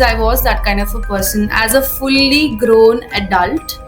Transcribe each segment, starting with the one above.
I was that kind of a person. As a fully grown adult,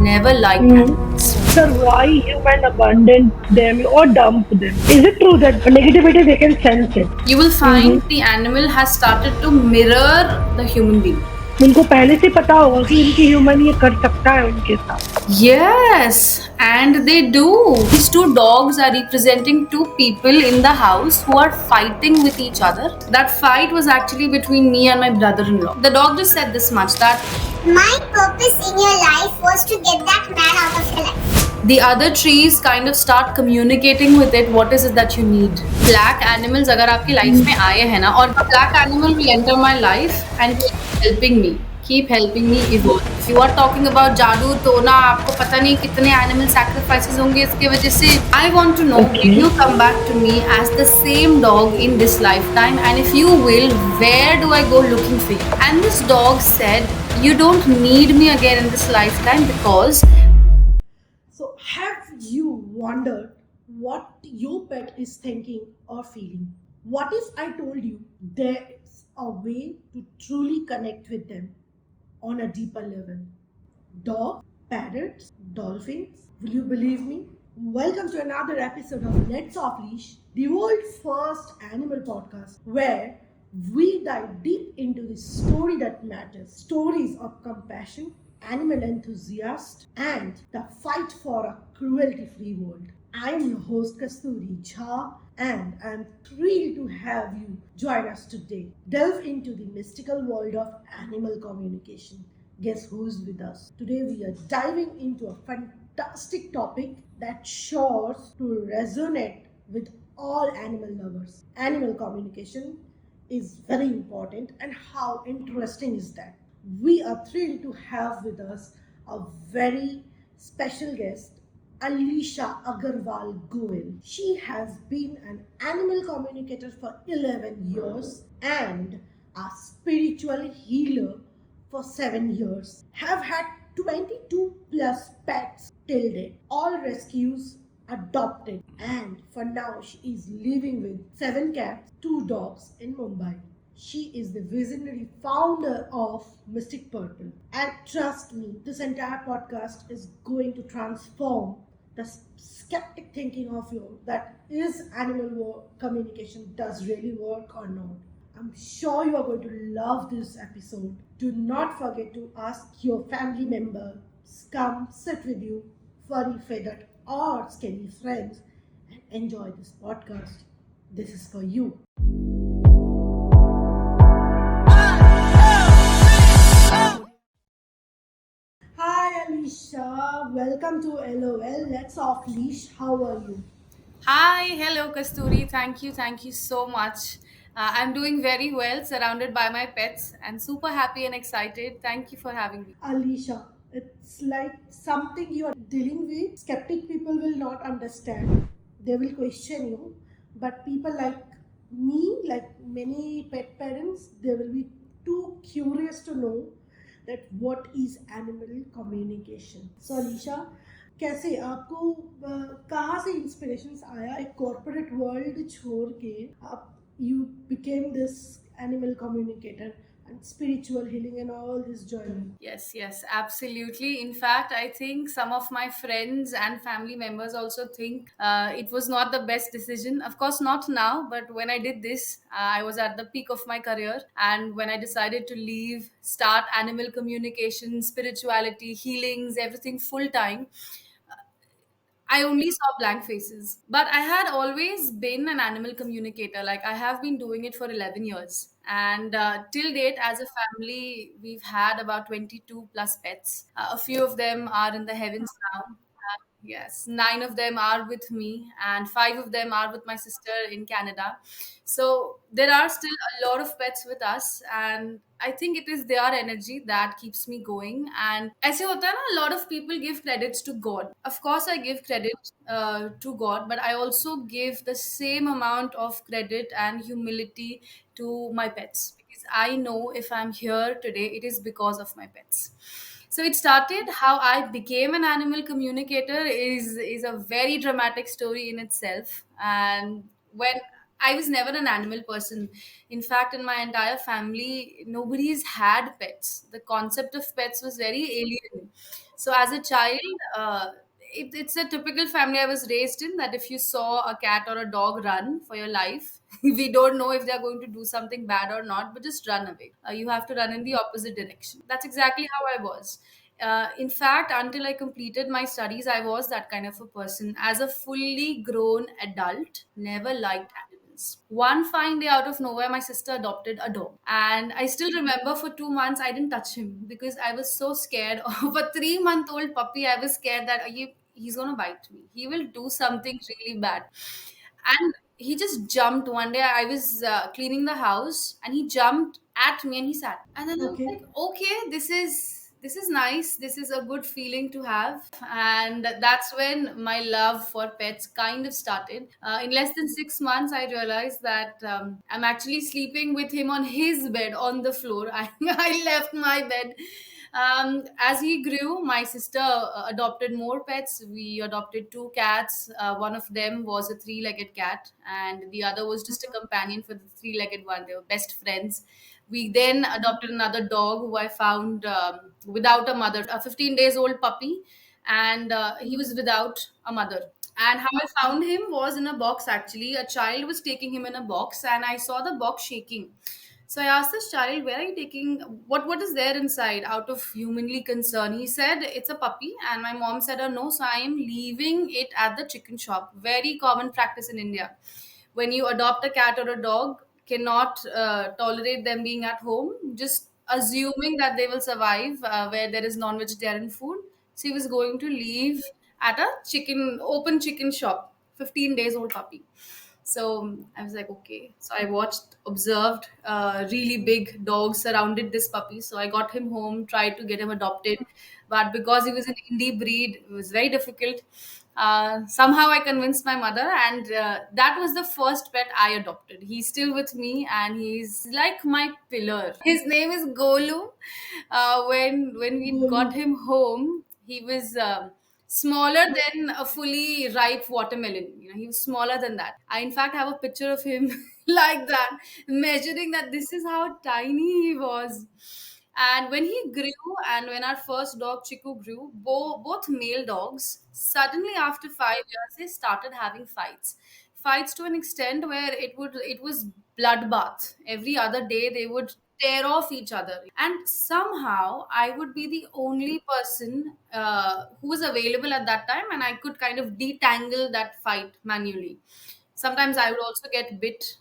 never liked Mm. animals. Sir, why human abandon them or dump them? Is it true that negativity they can sense it? You will Mm-hmm. find the animal has started to mirror the human being. उनको पहले से पता होगा कि इनकी human ये कर सकता है उनके साथ. Yes, and they do. These two dogs are representing two people in the house who are fighting with each other. That fight was actually between me and my brother in law. The dog just said this much that My purpose in your life was to get that man out of your life. the other trees kind of start communicating with it what is it that you need. Black animals अगर आपकी life में आए हैं ना और the black animal will enter my life and keep helping me evolve. If you are talking about जादू टोना आपको पता नहीं कितने animal sacrifices होंगे इसके वजह से. I want to know Okay. will you come back to me as the same dog in this lifetime, and if you will, where do I go looking for you? And this dog said you don't need me again in this lifetime because So, have you wondered what your pet is thinking or feeling? What if I told you there is a way to truly connect with them on a deeper level? Dogs, parrots, dolphins. Will you believe me? Welcome to another episode of Let's Off Leash, the world's first animal podcast, where we dive deep into the story that matters, stories of compassion, animal enthusiasts, and the fight for a cruelty-free world. I'm your host Kasturi Jha, and I'm thrilled to have you join us today. Delve into the mystical world of animal communication. Guess who's with us? Today we are diving into a fantastic topic that sure to resonate with all animal lovers. Animal communication is very important, and how interesting is that? We are thrilled to have with us a very special guest, Alicia Agarwal Goel. She has been an animal communicator for 11 years and a spiritual healer for 7 years. Have had 22 plus pets till date, all rescues adopted, and for now she is living with 7 cats, 2 dogs in Mumbai. She is the visionary founder of Mystic Purple. And trust me, this entire podcast is going to transform the skeptic thinking of you that is communication does really work or not. I'm sure you are going to love this episode. Do not forget to ask your family member, come sit with you, furry, feathered, or skinny friends, and enjoy this podcast. This is for you. Hi Alicia, welcome to LOL. Let's off leash. How are you? Hi, hello Kasturi. Thank you so much. I'm doing very well, surrounded by my pets, and super happy and excited. Thank you for having me. Alicia, it's like something you are dealing with. Skeptic people will not understand. They will question you. But people like me, like many pet parents, they will be too curious to know that what is animal communication. So Alicia, कैसे आपको कहाँ से inspirations आया एक corporate world छोड़ के आप you became this animal communicator and spiritual healing and all this journey. Yes, absolutely. In fact, I think some of my friends and family members also think it was not the best decision. Of course, not now, but when I did this, I was at the peak of my career. And when I decided to leave, start animal communication, spirituality, healings, everything full time, I only saw blank faces. But I had always been an animal communicator. Like I have been doing it for 11 years. And till date, as a family, we've had about 22 plus pets. A few of them are in the heavens now. Yes, 9 of them are with me, and 5 of them are with my sister in Canada. So there are still a lot of pets with us, and I think it is their energy that keeps me going. And ऐसे होता है ना, a lot of people give credits to God. Of course, I give credit to God, but I also give the same amount of credit and humility to my pets because I know if I'm here today, it is because of my pets. So it started how I became an animal communicator is a very dramatic story in itself. And when I was never an animal person. In fact, in my entire family, nobody's had pets. The concept of pets was very alien. So, as a child, it's a typical family I was raised in, that if you saw a cat or a dog run for your life, we don't know if they're going to do something bad or not, but just run away. You have to run in the opposite direction. That's exactly how I was. In fact, until I completed my studies, I was that kind of a person. As a fully grown adult, never liked animals. One fine day, out of nowhere, my sister adopted a dog. And I still remember for 2 months, I didn't touch him because I was so scared of a 3 month old puppy. I was scared that he's going to bite me. He will do something really bad. And he just jumped one day. I was cleaning the house and he jumped at me and he sat. And then I was Okay. like, okay, this is nice. This is a good feeling to have. And that's when my love for pets kind of started. In less than 6 months, I realized that I'm actually sleeping with him on his bed on the floor. I left my bed. As he grew, my sister adopted more pets. We adopted two cats. One of them was a three-legged cat, and the other was just a companion for the three-legged one. They were best friends. We then adopted another dog who I found without a mother, a 15 days old puppy, and he was without a mother. And how I found him was in a box actually. A child was taking him in a box, and I saw the box shaking. So I asked this child, "Where are you taking? What is there inside?" Out of humanly concern, he said, "It's a puppy." And my mom said, "Oh no, so I am leaving it at the chicken shop." Very common practice in India. When you adopt a cat or a dog, cannot tolerate them being at home, just assuming that they will survive where there is non-vegetarian food. So he was going to leave at a open chicken shop, 15 days old puppy. So I was like, okay. So I watched, observed, really big dogs surrounded this puppy. So I got him home, tried to get him adopted. But because he was an indie breed, it was very difficult. Somehow I convinced my mother, and that was the first pet I adopted. He's still with me, and he's like my pillar. His name is Golu. When we got Golu. him home, he was smaller than a fully ripe watermelon. He was smaller than that. I, in fact, have a picture of him like that, measuring that this is how tiny he was. And when he grew, and when our first dog Chiku grew, both male dogs, suddenly after 5 years, they started having fights. Fights to an extent where it was bloodbath. Every other day they would tear off each other, and somehow I would be the only person who was available at that time, and I could kind of detangle that fight manually. Sometimes I would also get bit.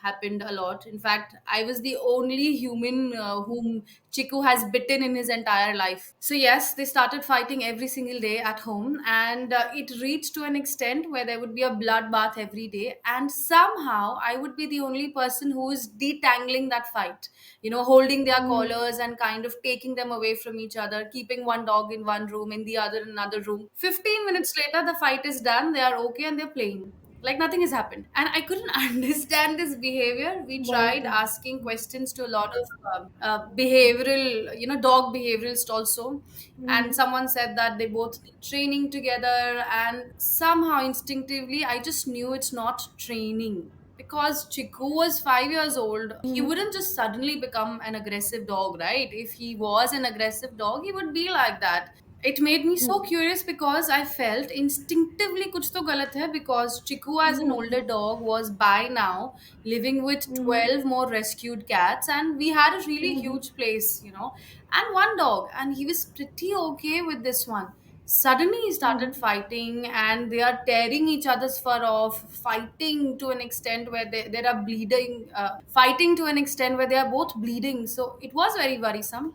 Happened a lot. In fact, I was the only human whom Chiku has bitten in his entire life. So yes, they started fighting every single day at home, and it reached to an extent where there would be a bloodbath every day, and somehow I would be the only person who is detangling that fight, holding their Mm-hmm. collars and kind of taking them away from each other, keeping one dog in one room and the other in another room. 15 minutes later, the fight is done, they are okay, and they're playing like nothing has happened. And I couldn't understand this behavior. We tried Wonderful. asking questions to a lot of behavioral, dog behavioralists also. And Mm-hmm. someone said that they both need training together. And somehow instinctively, I just knew it's not training. Because Chiku was 5 years old, he Mm-hmm. wouldn't just suddenly become an aggressive dog, right? If he was an aggressive dog, he would be like that. It made me so curious because I felt instinctively kuch to galat hai, because Chiku as an older Mm-hmm. dog was by now living with Mm-hmm. 12 more rescued cats, and we had a really Mm-hmm. huge place, and one dog, and he was pretty okay with this one. Suddenly he started Mm-hmm. fighting, and they are tearing each other's fur off, fighting to an extent where they are bleeding, fighting to an extent where they are both bleeding. So it was very worrisome.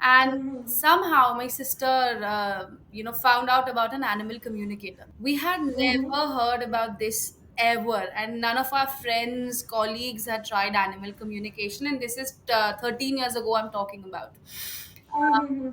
And Mm-hmm. somehow my sister found out about an animal communicator. We had Mm-hmm. never heard about this ever, and none of our friends, colleagues had tried animal communication, and this is 13 years ago I'm talking about.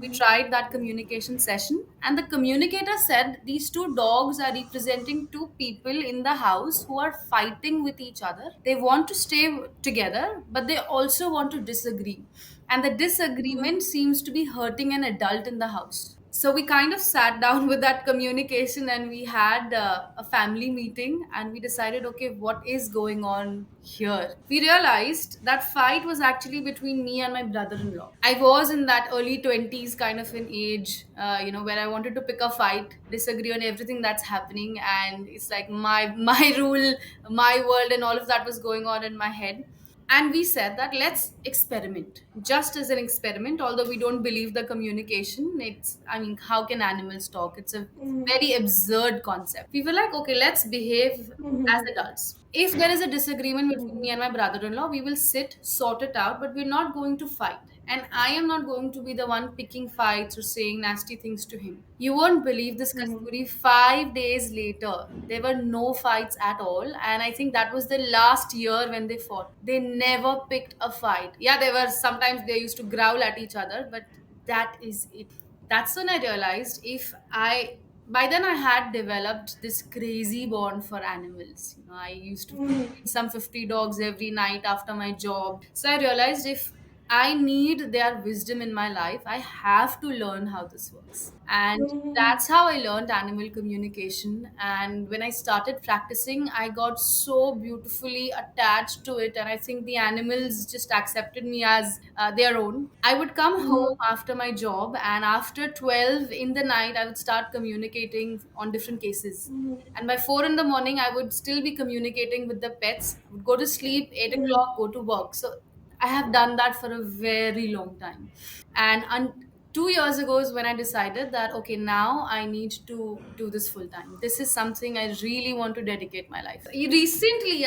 We Mm-hmm. tried that communication session, and the communicator said these two dogs are representing two people in the house who are fighting with each other. They want to stay together, but they also want to disagree, and the disagreement seems to be hurting an adult in the house. So we kind of sat down with that communication, and we had a family meeting, and we decided, okay, what is going on here? We realized that fight was actually between me and my brother-in-law. I was in that early 20s kind of an age, where I wanted to pick a fight, disagree on everything that's happening, and it's like my rule, my world, and all of that was going on in my head. And we said that let's experiment, just as an experiment, although we don't believe the communication. I mean, how can animals talk? It's a very absurd concept. We were like, okay, let's behave as Mm-hmm. adults. If there is a disagreement between me and my brother-in-law, we will sit, sort it out, but we're not going to fight. And I am not going to be the one picking fights or saying nasty things to him. You won't believe this, Mm-hmm. Kasturi. 5 days later, there were no fights at all. And I think that was the last year when they fought. They never picked a fight. Yeah, there were sometimes they used to growl at each other, but that is it. That's when I realized, if I by then I had developed this crazy bond for animals. I used to feed some 50 dogs every night after my job. So I realized, if I need their wisdom in my life, I have to learn how this works. And Mm-hmm. that's how I learned animal communication. And when I started practicing, I got so beautifully attached to it. And I think the animals just accepted me as their own. I would come home after my job, and after 12 in the night, I would start communicating on different cases. And by 4 in the morning, I would still be communicating with the pets. I would go to sleep, 8 o'clock, go to work. So I have done that for a very long time. And 2 years ago is when I decided that, okay, now I need to do this full time. This is something I really want to dedicate my life. Recently,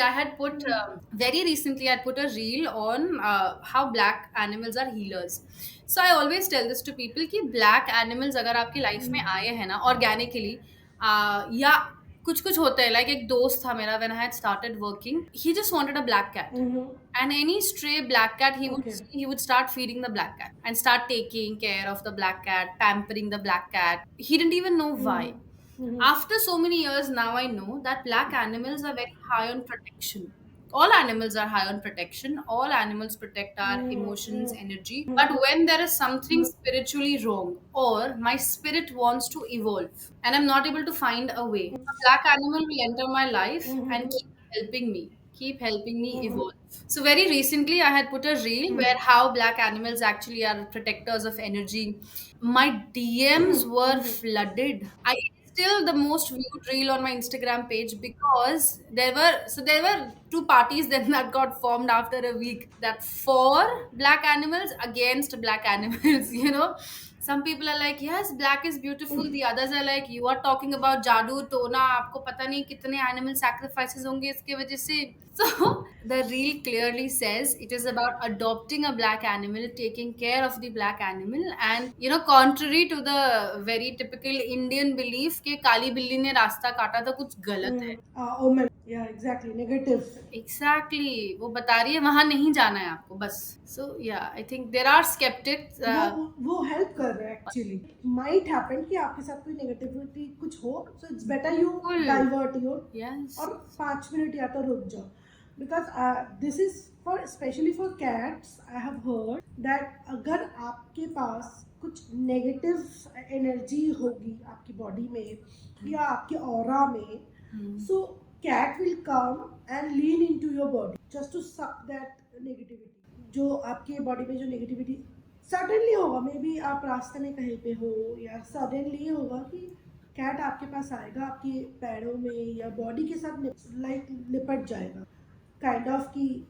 very recently, I put a reel on how black animals are healers. So I always tell this to people कि black animals अगर आपकी life में आए हैं ना organically, या कुछ कुछ होते हैं, like एक दोस्त था मेरा, when I had started working, he just wanted a black cat. Mm-hmm. And any stray black cat, he would Okay. see, he would start feeding the black cat and start taking care of the black cat, pampering the black cat. He didn't even know why. Mm-hmm. After so many years, now I know that black animals are very high on protection. All animals are high on protection. All animals protect our emotions, energy. But when there is something spiritually wrong, or my spirit wants to evolve and I'm not able to find a way, a black animal will enter my life and keep helping me evolve. So very recently, I had put a reel where how black animals actually are protectors of energy. My DMs were flooded. I still the most viewed reel on my Instagram page, because there were two parties then that got formed after a week, that for black animals against black animals. Some people are like, yes, black is beautiful. The others are like, you are talking about jadoo tona, आपको पता नहीं कितने animal sacrifices होंगे इसके वजह से. So the reel clearly says it is about adopting a black animal, taking care of the black animal. And contrary to the very typical Indian belief कि काली बिल्ली ने रास्ता काटा तो कुछ गलत है. Omen. Yeah, exactly. Negative. Exactly, वो बता रही है वहां नहीं जाना है आपको बस. So yeah, I think there are skeptics. वो हेल्प कर रहा है एक्चुअली. माइट हैपन कि आपके साथ कोई नेगेटिविटी कुछ हो, सो इट्स बेटर यू बिल्कुल. Divert your Yes. और 5 मिनट या तो रुक जाओ. Because this is for specially for cats. I have heard that अगर आपके पास कुछ नेगेटिव एनर्जी होगी आपकी बॉडी में या आपके ऑरा में, so cat will come and lean into your body just to suck that negativity. जो आपके बॉडी में जो नेगेटिविटी सडनली होगा, मे बी आप रास्ते में कहीं पे हो, या सडनली होगा कि कैट आपके पास आएगा, आपके पैरों में या बॉडी के साथ लाइक लिपट जाएगा, काइंड ऑफ कि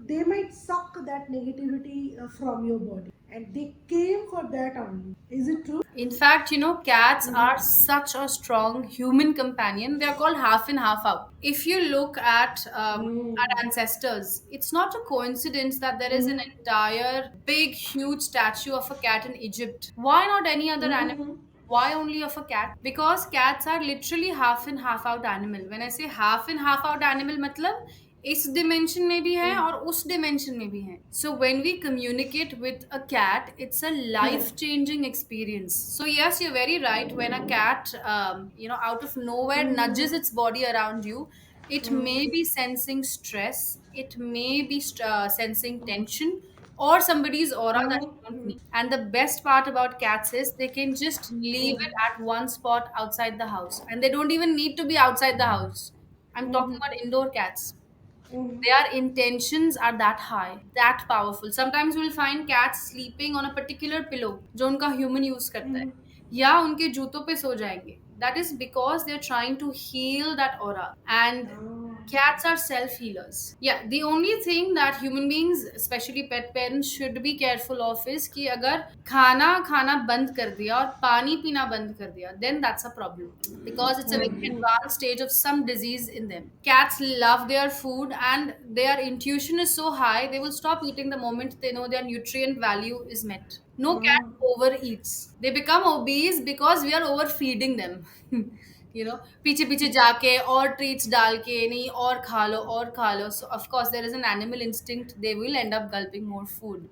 they might suck that negativity from your body, and they came for that only. Is it true? In fact, cats are such a strong human companion. They are called half in, half out. If you look at our ancestors, it's not a coincidence that there is an entire big, huge statue of a cat in Egypt. Why not any other animal? Why only of a cat? Because cats are literally half in, half out animal. When I say half in, half out animal, matlab इस dimension में भी है और उस dimension में भी है. So when we communicate with a cat, it's a life changing experience. So yes, you very right. When a cat out of nowhere nudges its body around you, it may be sensing stress, it may be sensing tension, or somebody's aura that you don't Mm-hmm. need. And the best part about cats is they can just leave it at one spot outside the house, and they don't even need to be outside the house. I'm talking Mm-hmm. about indoor cats. Mm-hmm. Their intentions are that high, that powerful. Sometimes we'll find cats sleeping on a particular pillow जो उनका human use करता है, या उनके जूतों पे सो जाएंगे. That is because they're trying to heal that aura. And Ah. cats are self healers. Yeah, the only thing that human beings, especially pet parents, should be careful of is कि अगर खाना खाना बंद कर दिया और पानी पीना बंद कर दिया, then that's a problem, because it's a very advanced stage of some disease in them. Cats love their food and their intuition is so high, they will stop eating the moment they know their nutrient value is met. No cat overeats. They become obese because we are overfeeding them. पीछे पीछे जाके और treats डाल के नहीं और खा लो, so of course there is an animal instinct, they will end up gulping more food.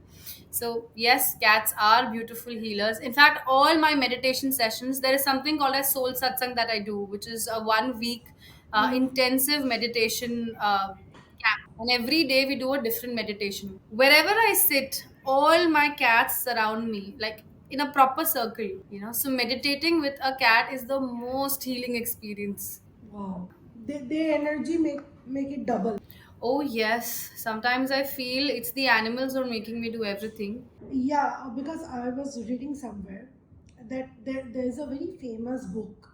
So yes, cats are beautiful healers. In fact, all my meditation sessions, there is something called as soul satsang that I do, which is a 1 week intensive meditation camp. And every day we do a different meditation. Wherever I sit, all my cats surround me, like in a proper circle. So meditating with a cat is the most healing experience. Wow. Their energy make it double. Oh, yes. Sometimes I feel it's the animals who are making me do everything. Yeah, because I was reading somewhere that there's a very famous book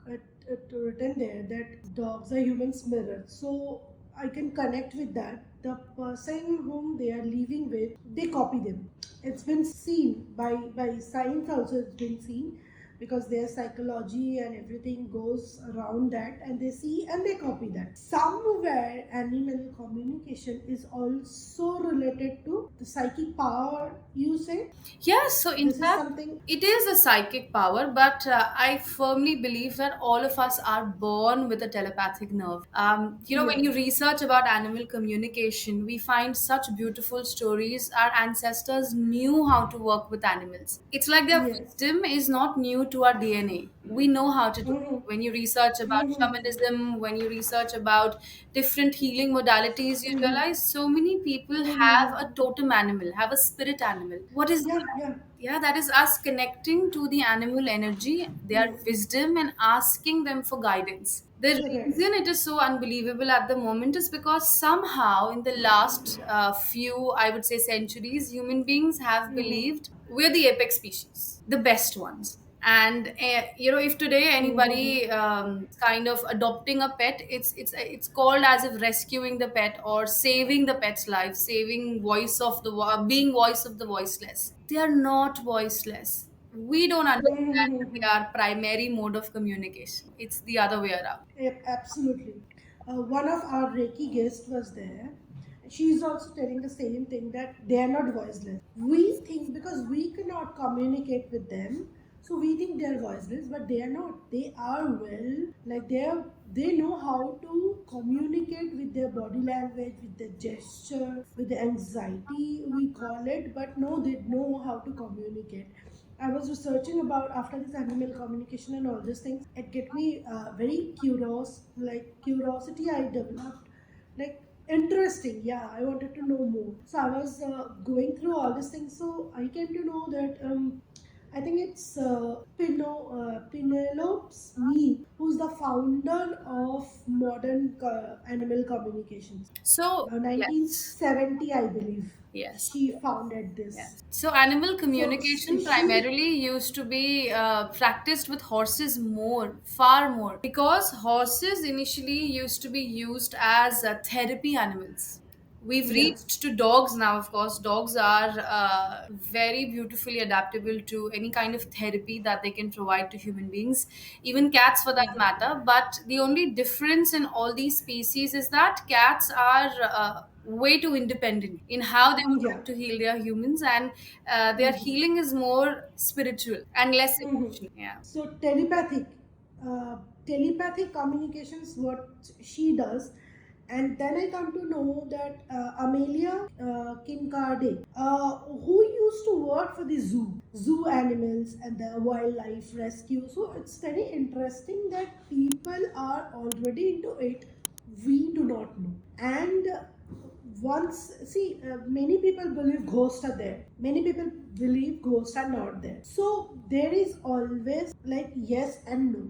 written there that dogs are humans' mirror. So I can connect with that. The person whom they are living with, they copy them. It's been seen by science also. It's been seen because their psychology and everything goes around that, and they see and they copy that. Somewhere animal communication is also related to the psychic power, you say. Yes, so in This is fact, something. it is a psychic power, but I firmly believe that all of us are born with a telepathic nerve. When Yeah. you research about animal communication, we find such beautiful stories. Our ancestors knew how to work with animals. It's like their Yes. wisdom is not new to our DNA. We know how to do it. Mm-hmm. When you research about Mm-hmm. shamanism, when you research about different healing modalities, you Mm-hmm. realize so many people have Mm-hmm. a totem animal, have a spirit animal. What is Yeah, that? yeah. Yeah, that is us connecting to the animal energy, their Yes. wisdom, and asking them for guidance. The Correct. reason it is so unbelievable at the moment is because somehow, in the last few, I would say, centuries, human beings have Mm-hmm. believed we're the apex species, the best ones. And if today Mm-hmm. anybody kind of adopting a pet, it's called as if rescuing the pet or saving the pet's life, saving being voice of the voiceless. They are not voiceless. We don't understand that they Mm-hmm. are primary mode of communication. It's the other way around. Yep, absolutely. One of our Reiki guests was there. She's also telling the same thing that they are not voiceless. We think because we cannot communicate with them, so we think they are voiceless, but they are not. They are well, like they know how to communicate with their body language, with the gesture, with the anxiety we call it, but no, they know how to communicate. I was researching about after this animal communication and all these things. It get me very curious. Like curiosity, I developed. Like interesting. Yeah, I wanted to know more. So I was going through all these things. So I came to know that I think it's Penelope's Me, who's the founder of modern animal communications. So yes, 1970, I believe, yes. she founded this. Yes. So animal So communication she. primarily used to be practiced with horses more, far more, because horses initially used to be used as therapy animals. We've Yeah. reached to dogs now, of course. Dogs are very beautifully adaptable to any kind of therapy that they can provide to human beings, even cats for that matter. But the only difference in all these species is that cats are way too independent in how they would Yeah. like to heal their humans, and their healing is more spiritual and less Mhm. emotional. Yeah. So uh, telepathic communications, what she does, and then I come to know that Amelia Kincaid, who used to work for the zoo animals and the wildlife rescue. So it's very interesting that people are already into it. We do not know, and once, see, many people believe ghosts are there, many people believe ghosts are not there. So there is always like yes and no.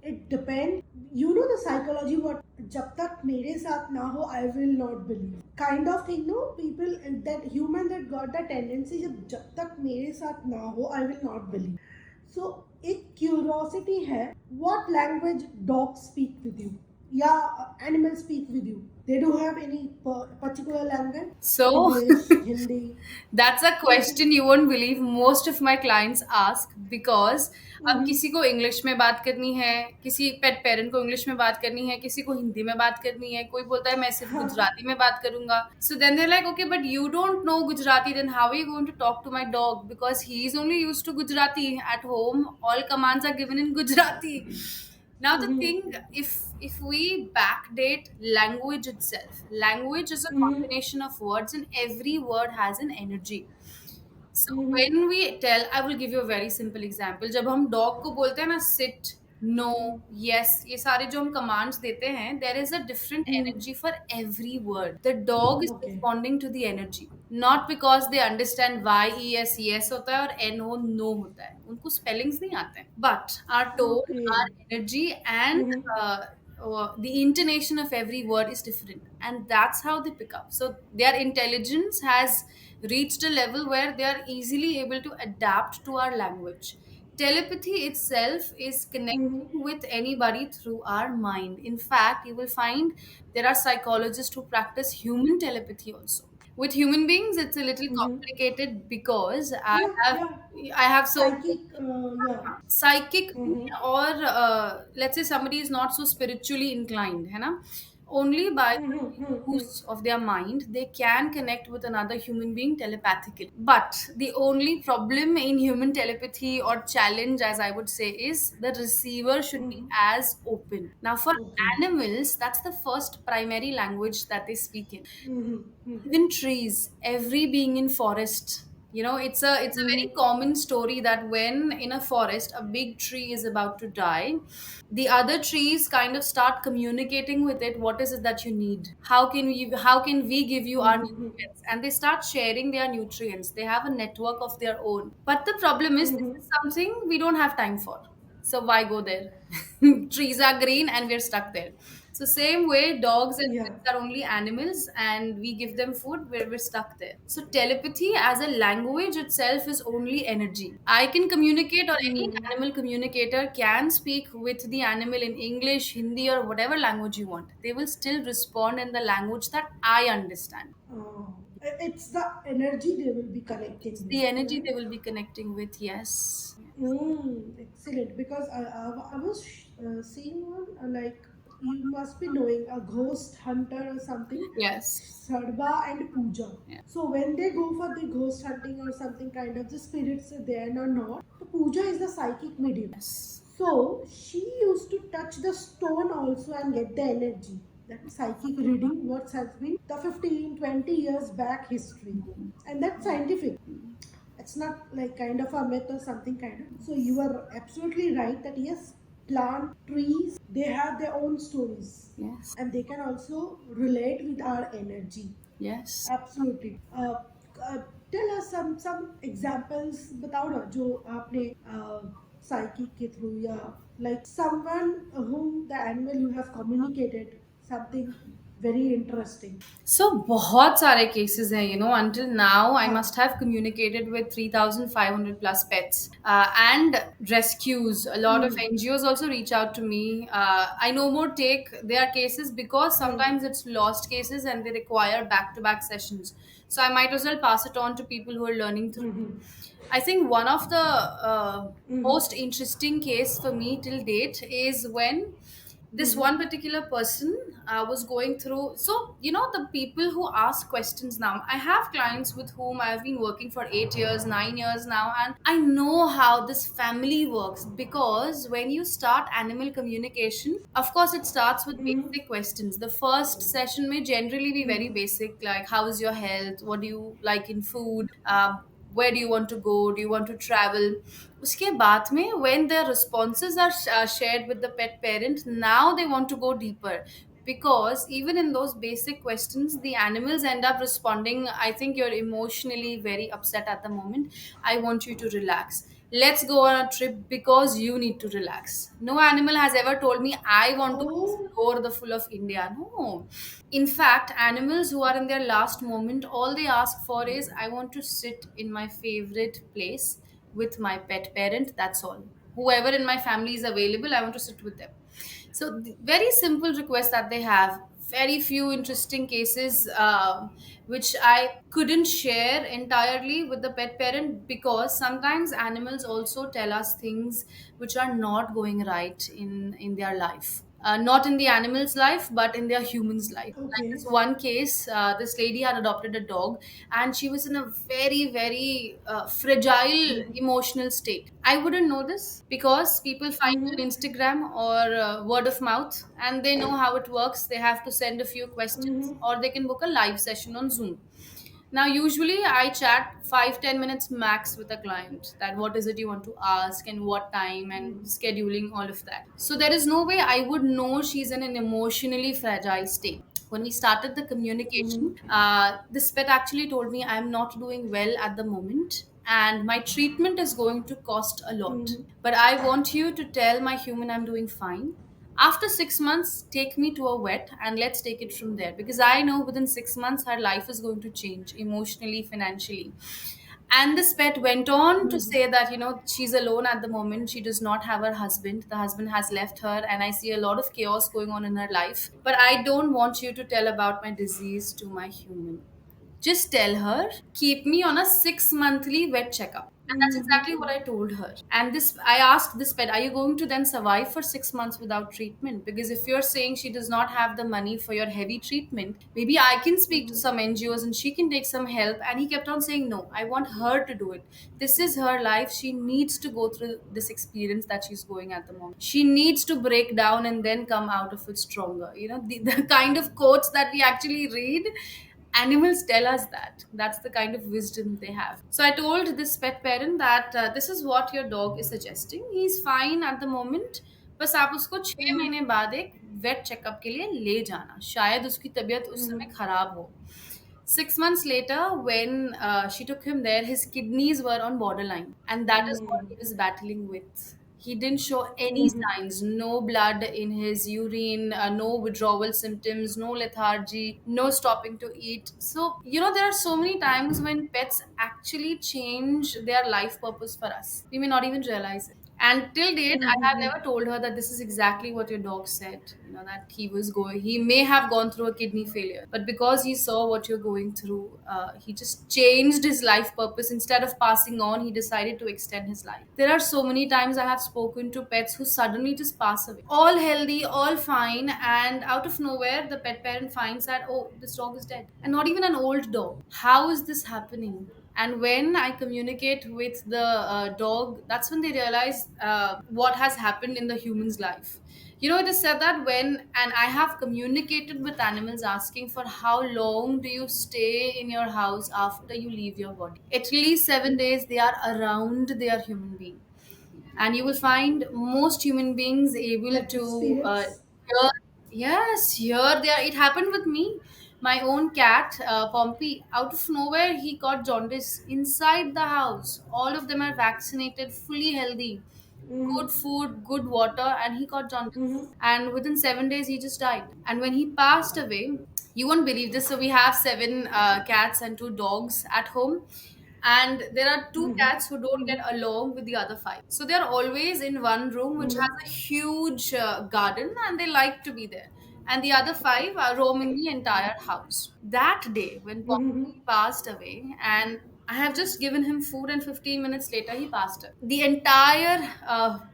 It depends. You know the psychology what, जब तक मेरे साथ ना हो I will not believe kind of thing. No, people, that human that got the tendency, जब तक मेरे साथ ना हो I will not believe. So एक curiosity है, what language dogs speak with you या animals speak with you? They do have any particular language? So English, Hindi? that's a question you won't believe most of my clients ask, because अब Mm-hmm. किसी को English में बात करनी है, किसी पेट parent को इंग्लिश में बात करनी है, किसी को हिंदी में बात करनी है, कोई बोलता है मैं सिर्फ हाँ. गुजराती में बात करूंगा. So then they like okay but you don't know Gujarati, then how are you going to talk to my dog, because he is only used to Gujarati at home, all commands are given in Gujarati. Now the Mm-hmm. thing, if we backdate language itself, language is a Mm-hmm. combination of words and every word has an energy. So Mm-hmm. when we tell, I will give you a very simple example. जब हम dog को बोलते हैं ना sit, no, yes, ये सारे जो हम commands देते हैं, there is a different Mm-hmm. energy for every word. The dog is Okay. responding to the energy, not because they understand why yes yes होता है और no no होता है. उनको spellings नहीं आते हैं. But our tone, Okay. our energy, and Mm-hmm. the intonation of every word is different, and that's how they pick up. So their intelligence has reached a level where they are easily able to adapt to our language. Telepathy itself is Mm-hmm. connecting with anybody through our mind. In fact, you will find there are psychologists who practice human telepathy also. With human beings, it's a little Mm-hmm. complicated because Yeah, have yeah. I have so Psychic, yeah. psychic, Mm-hmm. or let's say somebody is not so spiritually inclined, है ना, only by the Mm-hmm. Mm-hmm. use of their mind they can connect with another human being telepathically. But the only problem in human telepathy, or challenge as I would say, is the receiver should be Mm-hmm. as open. Now for Okay. animals, that's the first primary language that they speak in. Mm-hmm. Even trees, every being in forest, it's a very Mm-hmm. common story that when in a forest a big tree is about to die, the other trees kind of start communicating with it, what is it that you need, how can we give you our Mm-hmm. nutrients, and they start sharing their nutrients. They have a network of their own, but the problem is this Mm-hmm. is something we don't have time for. So why go there? Trees are green and we're stuck there. So same way, dogs and Yeah. pets are only animals, and we give them food where we're stuck there. So telepathy as a language itself is only energy. I can communicate, or any Mm-hmm. animal communicator can speak with the animal in English, Hindi, or whatever language you want. They will still respond in the language that I understand. It's the energy they will be connecting It's with, the energy right? they will be connecting with, yes. Excellent. Because I was seeing one, like, you must be knowing a ghost hunter or something, Yes. Sarba and Pooja. Yeah. So when they go for the ghost hunting or something kind of, the spirits are there or not. So Pooja is the psychic medium. Yes. So she used to touch the stone also and get the energy. That psychic reading, what has been the 15, 20 years back history. And that's scientific. It's not like kind of a myth or something kind of. So you are absolutely right that yes, plant, trees, they have their own stories. Yes. And they can also relate with our energy. Yes. Absolutely. Uh, tell us some examples बताओ ना जो आपने psychic के through या like someone whom the animal you have communicated something very interesting. So बहुत सारे cases हैं, until now I हाँ. must have communicated with 3,500 plus pets, and rescues. A lot of Mm. NGOs also reach out to me. I no more take their cases because Mm. sometimes it's lost cases and they require back to back sessions. So I might as well pass it on to people who are learning through. Mm-hmm. I think one of the Mm-hmm. most interesting case for me till date is when this Mm-hmm. one particular person was going through. So the people who ask questions now, I have clients with whom I've been working for 8 years, 9 years now, and I know how this family works, because when you start animal communication, of course it starts with Mm-hmm. basic questions. The first session may generally be very basic, like how is your health, what do you like in food, where do you want to go, do you want to travel. उसके बाद में when the responses are shared with the pet parent, now they want to go deeper. because even in those basic questions the animals end up responding, I think you're emotionally very upset at the moment, I want you to relax, let's go on a trip because you need to relax. No animal has ever told me I want to Oh. explore the full of India. No. In fact, animals who are in their last moment, all they ask for is, I want to sit in my favorite place with my pet parent. That's all. Whoever in my family is available, I want to sit with them. So, very simple request that they have. Very few interesting cases which I couldn't share entirely with the pet parent, because sometimes animals also tell us things which are not going right in their life, not in the animal's life but in their human's life. Like this Okay. one case, this lady had adopted a dog and she was in a very very fragile emotional state. I wouldn't know this because people find you on Mm-hmm. Instagram or word of mouth, and they know how it works. They have to send a few questions Mm-hmm. or they can book a live session on Zoom. Now, usually I chat 5-10 minutes max with a client, that what is it you want to ask and what time and scheduling, all of that. So, there is no way I would know she's in an emotionally fragile state. When we started the communication, this pet actually told me, I'm not doing well at the moment and my treatment is going to cost a lot. Mm-hmm. But I want you to tell my human I'm doing fine. After 6 months, take me to a vet and let's take it from there, because I know within 6 months her life is going to change emotionally, financially. And this pet went on to say that, she's alone at the moment. She does not have her husband. The husband has left her, and I see a lot of chaos going on in her life. But I don't want you to tell about my disease to my human. Just tell her, keep me on a 6 monthly vet checkup. And that's exactly what I told her. And this, I asked this pet, are you going to then survive for 6 months without treatment? Because if you're saying she does not have the money for your heavy treatment, maybe I can speak to some NGOs and she can take some help. And he kept on saying, no, I want her to do it. This is her life. She needs to go through this experience that she's going at the moment. She needs to break down and then come out of it stronger. The kind of quotes that we actually read, animals tell us that. That's the kind of wisdom they have. So I told this pet parent that this is what your dog is suggesting. He's fine at the moment. बस आप उसको 6 महीने बाद एक wait checkup के लिए ले जाना, शायद उसकी तबीयत उस समय खराब हो. 6 months later, when she took him there, his kidneys were on borderline, and that is what he was battling with. He didn't show any signs, no blood in his urine, no withdrawal symptoms, no lethargy, no stopping to eat. So, there are so many times when pets actually change their life purpose for us. We may not even realize it. And till date, I have never told her that this is exactly what your dog said. That he may have gone through a kidney failure, but because he saw what you're going through, he just changed his life purpose. Instead of passing on, he decided to extend his life. There are so many times I have spoken to pets who suddenly just pass away, all healthy, all fine, and out of nowhere, the pet parent finds that, oh, this dog is dead, and not even an old dog. How is this happening? And when I communicate with the dog, that's when they realize what has happened in the human's life. It is said that when, and I have communicated with animals asking for how long do you stay in your house after you leave your body. At least 7 days they are around their human being, and you will find most human beings able That to experience. hear. Yes, here they are. It happened with me. My own cat, Pompey, out of nowhere, he got jaundice inside the house. All of them are vaccinated, fully healthy, good food, good water, and he got jaundice. And within 7 days, he just died. And when he passed away, you won't believe this. So we have seven cats and two dogs at home, and there are two cats who don't get along with the other five. So they're always in one room, which has a huge garden, and they like to be there. And the other five are roaming the entire house. That day, when Poppy passed away, and I have just given him food, and 15 minutes later, he passed away. The entire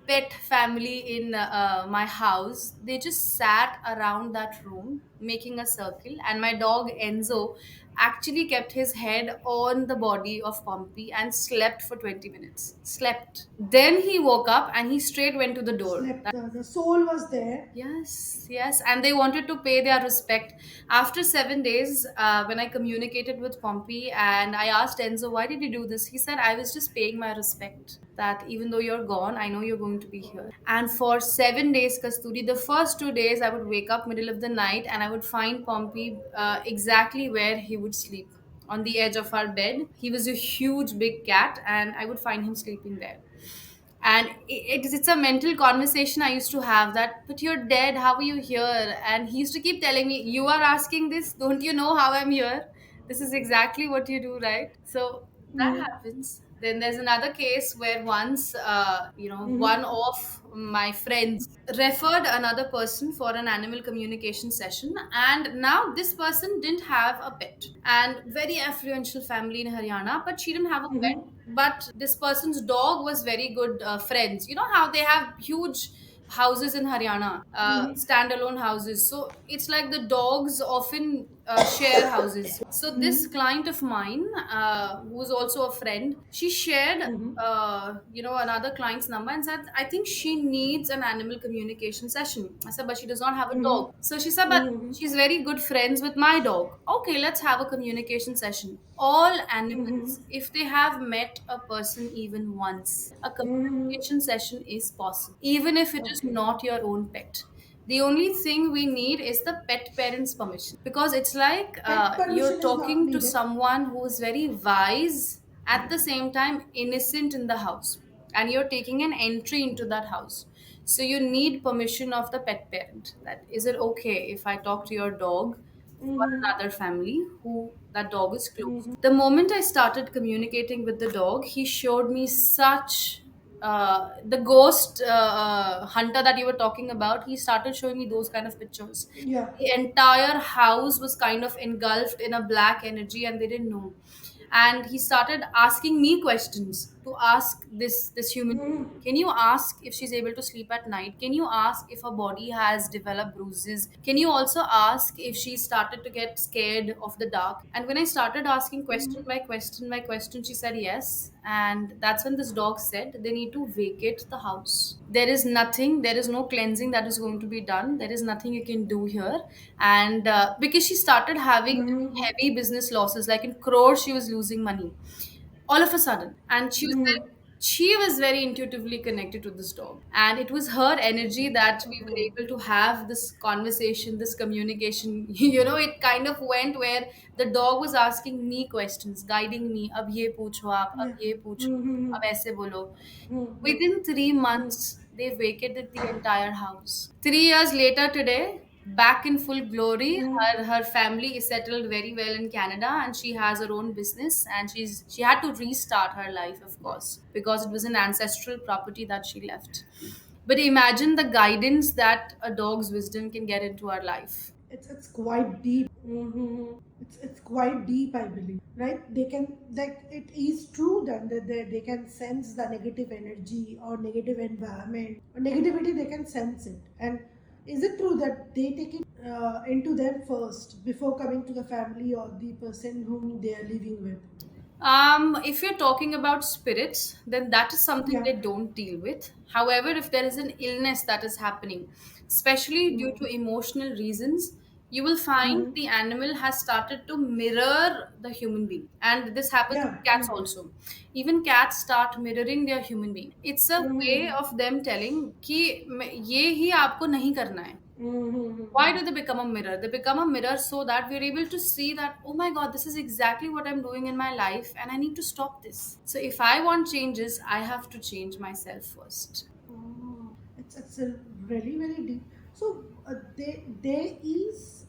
pet family in my house, they just sat around that room making a circle, and my dog Enzo actually kept his head on the body of Pompey and slept for 20 minutes. Slept. Then he woke up and he straight went to the door. Slept. The soul was there. Yes, yes, and they wanted to pay their respect. After 7 days, when I communicated with Pompey and I asked Enzo, why did you do this? He said, I was just paying my respect. That even though you're gone, I know you're going to be here. And for 7 days, Kasturi, the first 2 days, I would wake up middle of the night and I would find Pompey exactly where he would sleep on the edge of our bed. He was a huge, big cat, and I would find him sleeping there. And it's a mental conversation I used to have, that, but you're dead, how are you here? And he used to keep telling me, you are asking this, don't you know how I'm here? This is exactly what you do, right? So that Mm-hmm. happens. Then there's another case where once, one Mm-hmm. of my friends referred another person for an animal communication session, and now this person didn't have a pet, and very affluential family in Haryana, but she didn't have a pet. Mm-hmm. But this person's dog was very good friends. You know how they have huge houses in Haryana, standalone houses. So it's like the dogs often share houses. So this client of mine, who's also a friend, she shared, Mm-hmm. another client's number and said, I think she needs an animal communication session. I said, but she does not have a Mm-hmm. dog. So she said, but she's very good friends with my dog. Okay, let's have a communication session. All animals, if they have met a person even once, a Mm-hmm. communication session is possible, even if it is Okay. not your own pet. The only thing we need is the pet parent's permission, because it's like Pet you're permission is not talking to needed. someone who is very wise, at the same time innocent in the house, and you're taking an entry into that house. So you need permission of the pet parent, that is it okay if I talk to your dog for Mm-hmm. another family who that dog is close. Mm-hmm. The moment I started communicating with the dog, he showed me such the ghost hunter that you were talking about. He started showing me those kind of pictures. Yeah. The entire house was kind of engulfed in a black energy, and they didn't know. And he started asking me questions, to ask this human being, Mm-hmm. can you ask if she's able to sleep at night? Can you ask if her body has developed bruises? Can you also ask if she started to get scared of the dark? And when I started asking question by question by question, she said yes. And that's when this dog said they need to vacate the house. There is nothing, there is no cleansing that is going to be done. There is nothing you can do here. And because she started having Mm-hmm. heavy business losses, like in crores, she was losing money all of a sudden. And she was very intuitively connected to this dog, and it was her energy that we were able to have this conversation, this communication. It kind of went where the dog was asking me questions, guiding me, ab ye पूछो आप, Yeah. ab ye पूछो, Mm-hmm. ab ऐसे बोलो. Mm-hmm. Within 3 months, they vacated the entire house. 3 years later, today, back in full glory, her family is settled very well in Canada, and she has her own business. And she had to restart her life, of course, because it was an ancestral property that she left. But imagine the guidance that a dog's wisdom can get into our life. It's quite deep. Mm-hmm. It's quite deep, I believe. Right? They can, like, it is true then that they can sense the negative energy or negative environment or negativity. They can sense it. And is it true that they take it into them first before coming to the family or the person whom they are living with? If you're talking about spirits, then that is something Yeah. they don't deal with. However, if there is an illness that is happening, especially due to Mm-hmm. emotional reasons, you will find Mm-hmm. the animal has started to mirror the human being. And this happens Yeah. with cats also. Even cats start mirroring their human being. It's a way Mm-hmm. of them telling कि ये ही आपको नहीं करना है. Why Mm-hmm. do they become a mirror? They become a mirror so that we're able to see that, oh my god, this is exactly what I'm doing in my life, and I need to stop this. So if I want changes, I have to change myself first. Oh, it's a really very deep. So there is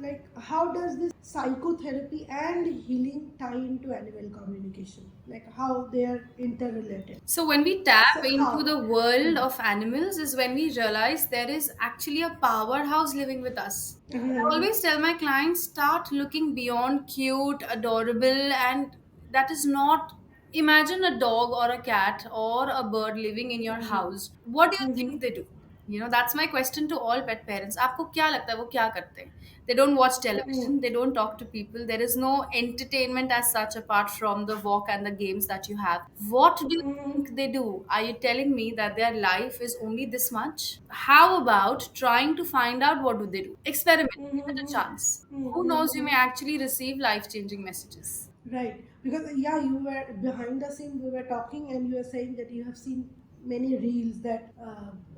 like, how does this psychotherapy and healing tie into animal communication? Like how they are interrelated. So when we tap So into how? the world of animals is when we realize there is actually a powerhouse living with us. I Mhm. always tell my clients, start looking beyond cute, adorable, and that is not. Imagine a dog or a cat or a bird living in your house. What do you think they do? That's my question to all pet parents. आपको क्या लगता है वो क्या करते हैं? They don't watch television, Mm. they don't talk to people, there is no entertainment as such apart from the walk and the games that you have. What do you Mm. think they do? Are you telling me that their life is only this much? How about trying to find out what do they do? Experiment, give it a Mm. chance. Who knows, you Mm. may actually receive life-changing messages. Right, because yeah, you were behind the scene. We were talking, and you were saying that you have seen many reels that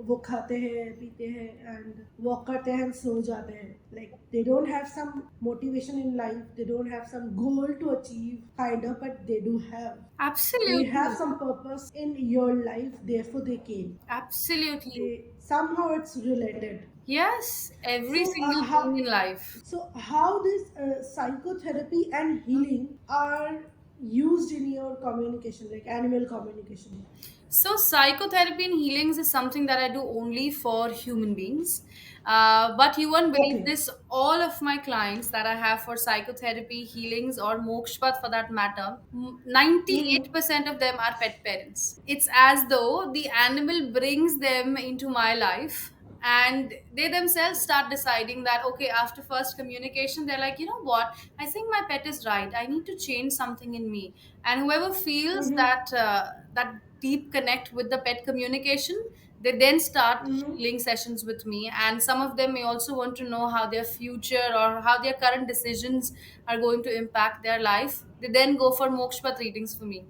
वो खाते हैं पीते हैं and walk करते हैं and सो जाते हैं. Like they don't have some motivation in life. They don't have some goal to achieve, kind of, but they do have. They have Absolutely. some purpose in your life. Therefore, they came. Absolutely. They somehow it's related. Yes, every So single thing in life. how this psychotherapy and healing are used in your communication, like animal communication? So, psychotherapy and healings is something that I do only for human beings. But you won't believe Okay. this, all of my clients that I have for psychotherapy, healings, or mokshpat for that matter, Mm-hmm. 98% of them are pet parents. It's as though the animal brings them into my life, and they themselves start deciding that, okay, after first communication, they're like, you know what, I think my pet is right, I need to change something in me. And whoever feels Mm-hmm. that deep connect with the pet communication, they then start Mm-hmm. healing sessions with me. And some of them may also want to know how their future or how their current decisions are going to impact their life. They then go for mokshpat readings for me.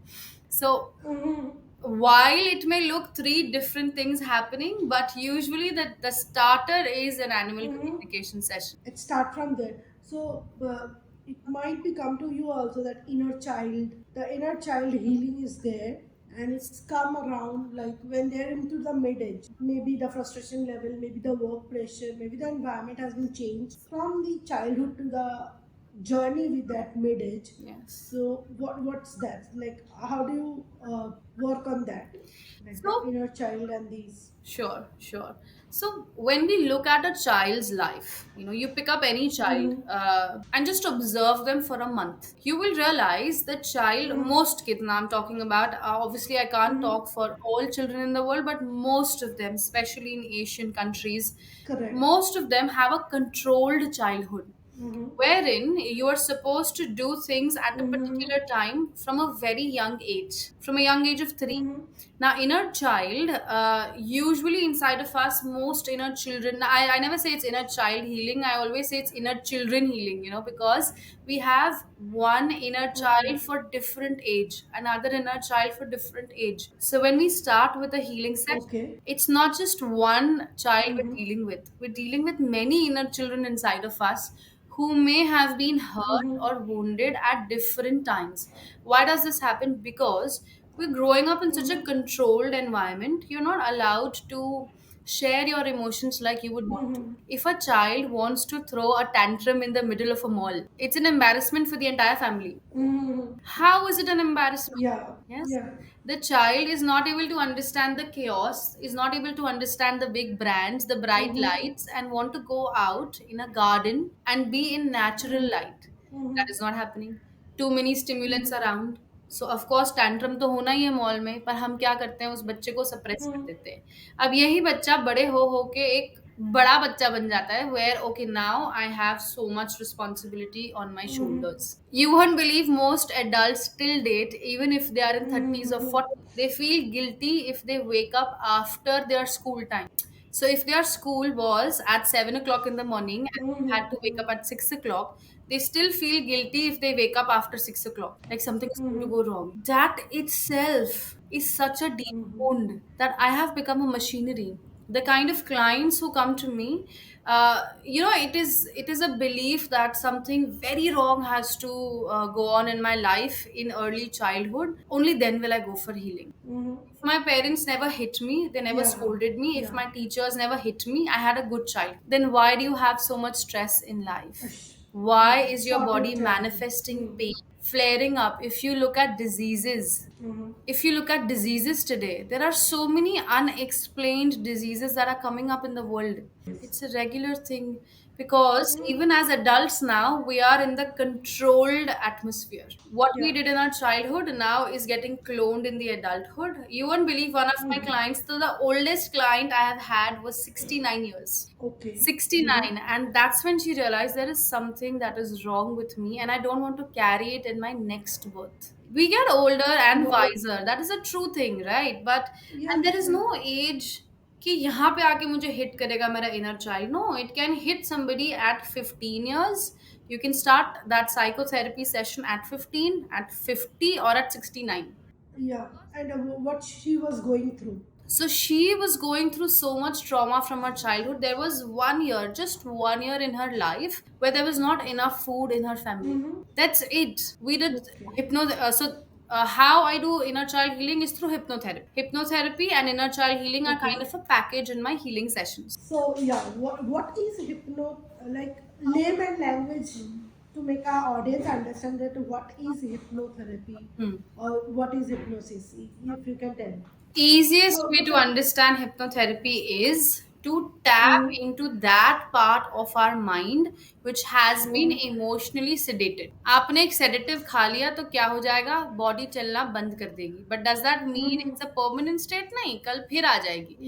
So Mm-hmm. while it may look three different things happening, but usually the starter is an animal Mm-hmm. communication session. It start from there. So it might be come to you also that inner child, the inner child healing is there, and it's come around like when they're into the mid age. Maybe the frustration level, maybe the work pressure, maybe the environment has been changed from the childhood to the journey with that mid age. Yes. So what's that like? How do you work on that, like the So inner child and these? sure, sure. So when we look at a child's life, you pick up any child Mm-hmm. and just observe them for a month. You will realize the child, Mm-hmm. most kids, now I'm talking about, obviously I can't Mm-hmm. talk for all children in the world, but most of them, especially in Asian countries, Correct. most of them have a controlled childhood Mm-hmm. wherein you are supposed to do things at a Mm-hmm. particular time from a very young age, from a young age of 3. Mm-hmm. Now inner child, usually inside of us, most inner children, I never say it's inner child healing, I always say it's inner children healing, because we have one inner Okay. child for different age, another inner child for different age. So when we start with a healing session, Okay. it's not just one child we're Mm-hmm. dealing with. We're dealing with many inner children inside of us who may have been hurt Mm-hmm. or wounded at different times. Why does this happen? Because we're growing up in such a Mm-hmm. controlled environment, you're not allowed to share your emotions like you would want to. Mm-hmm. If a child wants to throw a tantrum in the middle of a mall, it's an embarrassment for the entire family. Mm-hmm. How is it an embarrassment? Yeah. Yes. Yeah. The child is not able to understand the chaos, is not able to understand the big brands, the bright Mm-hmm. lights, and want to go out in a garden and be in natural Mm-hmm. light. Mm-hmm. That is not happening. Too many stimulants Mm-hmm. around. So of course tantrum तो होना ही है mall में, पर हम क्या करते हैं, उस बच्चे को सप्रेस कर Mm-hmm. देते हैं. अब यही बच्चा बड़े हो के एक बड़ा बच्चा बन जाता है, where okay, now I have so much responsibility on my Mm-hmm. shoulders. You won't believe, most adults till date, even if they are in 30s or Mm-hmm. 40s, they feel guilty if they wake up after their school time. So if their school was at 7 o'clock in the morning and they had to wake Mm-hmm. up at 6 o'clock, they still feel guilty if they wake up after 6 o'clock. Like something is going to Mm-hmm. go wrong. That itself is such a deep Mm-hmm. wound that I have become a machinery. The kind of clients who come to me, it is a belief that something very wrong has to go on in my life in early childhood. Only then will I go for healing. Mm-hmm. If my parents never hit me, they never Yeah. scolded me, if Yeah. my teachers never hit me, I had a good child. Then why do you have so much stress in life? Ash. Why Yeah. is your body Sorted childhood. manifesting Mm-hmm. pain? flaring up. If you look at diseases, Mm-hmm. if you look at diseases today, there are so many unexplained diseases that are coming up in the world. It's a regular thing because even as adults now, we are in the controlled atmosphere. What we Yeah. did in our childhood now is getting cloned in the adulthood. You won't believe, one of my Mm-hmm. clients, the oldest client I have had was 69 years. Okay. Mm-hmm. 69, and that's when she realized there is something that is wrong with me and I don't want to carry it in my next birth. We get older and No. wiser, that is a true thing, right? But Yeah. and there is Yeah. no age कि यहाँ पे आके मुझे hit करेगा मेरा inner child. No, it can hit somebody at 15 years. You can start that psychotherapy session at 15, at 50, or at 69. Yeah. And what she was going through. So she was going through so much trauma from her childhood. There was 1 year, just 1 year in her life where there was not enough food in her family. Mm-hmm. That's it. We did Okay. how I do inner child healing is through hypnotherapy. Hypnotherapy and inner child healing are Okay. kind of a package in my healing sessions. So yeah, what is like layman language to make our audience understand that what is hypnotherapy Hmm. or what is hypnosis? If you can tell. Easiest So way to understand hypnotherapy is to tap mm, into that part of our mind which has been mm, emotionally sedated. आपने एक sedative खा लिया तो क्या हो जाएगा? Body चलना बंद कर देगी. But does that mean mm, it's a permanent state? नहीं, कल फिर आ जाएगी.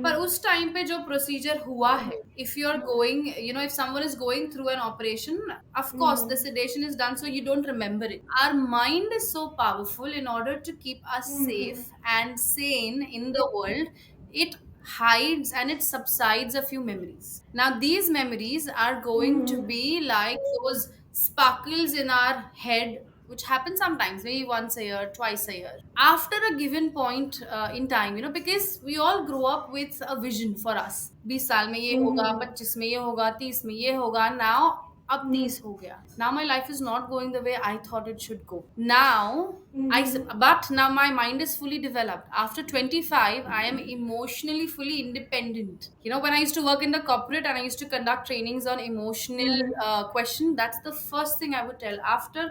पर mm, उस टाइम पे जो प्रोसीजर हुआ है, if you are going, if someone is going through an operation, of course the mm, sedation is done so you don't remember it. Our mind is so powerful. In order to keep us mm, safe and sane in the world, it hides and it subsides a few memories. Now these memories are going to mm, be like those sparkles in our head, which happen sometimes, maybe once a year, twice a year. After a given point in time, because we all grow up with a vision for us. 20 साल में ये होगा, mm, 25 में ये होगा, 30 में ये होगा. Now अब mm, 30 हो गया. Now my life is not going the way I thought it should go. Now mm, but now my mind is fully developed. After 25, I am emotionally fully independent. When I used to work in the corporate and I used to conduct trainings on emotional mm, question, that's the first thing I would tell. After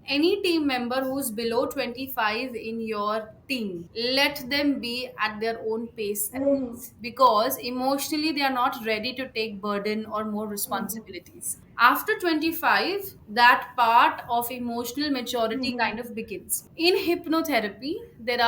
any team member who's below 25 in your team, let them be at their own pace at mm, least, because emotionally they are not ready to take burden or more responsibilities. After 25, that part of emotional maturity mm, kind of begins. In hypnotherapy, there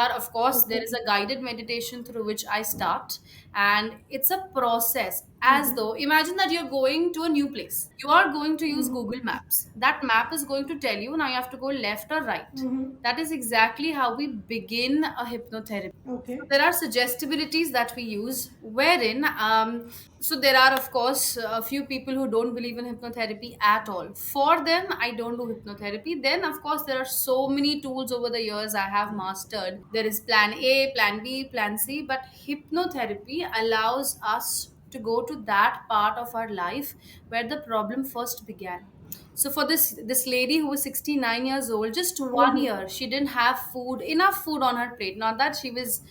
okay. is a guided meditation through which I start, and it's a process. As Mm, though, imagine that you're going to a new place. You are going to use mm, Google Maps. That map is going to tell you now you have to go left or right. mm, That is exactly how we begin a hypnotherapy. okay. There are suggestibilities that we use wherein so there are of course a few people who don't believe in hypnotherapy at all. For them, I don't do hypnotherapy. Then of course there are so many tools over the years I have mastered. There is plan A, plan B, plan C, but hypnotherapy allows us to go to that part of our life where the problem first began. So for this lady who was 69 years old, just one Mm, year, she didn't have enough food on her plate. Not that she was,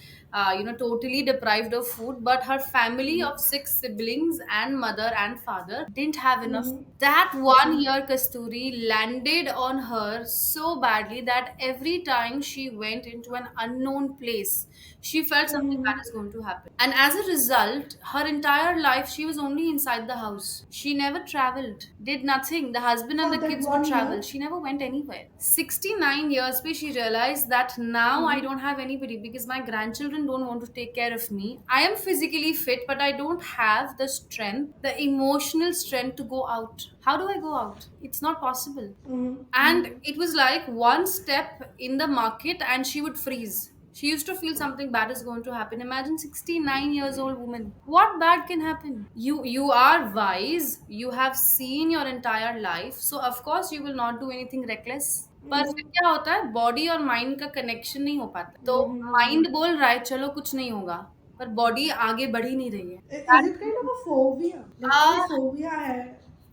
totally deprived of food, but her family of six siblings and mother and father didn't have enough. mm, That one okay. year, Kasturi landed on her so badly that every time she went into an unknown place, she felt something bad Mm, is going to happen. And as a result, her entire life, she was only inside the house. She never traveled, did nothing. The husband and for the that kids would one travel. year. She never went anywhere. 69 years pe she realized that now I Mm, don't have anybody because my grandchildren don't want to take care of me. I am physically fit, but I don't have the strength, the emotional strength to go out. How do I go out? It's not possible. mm, And mm. it was like one step in the market and she would freeze. She used to feel something bad is going to happen. Imagine 69 years old woman. What bad can happen? You are wise. You have seen your entire life. So of course you will not do anything reckless. पर फिर Mhm, क्या होता है, body और mind का connection नहीं हो पाता, तो mhm. माइंड बोल रहा है चलो कुछ नहीं होगा, पर बॉडी आगे बढ़ ही नहीं रही है. Is it kind of a phobia? Like कोई Uh, phobia है?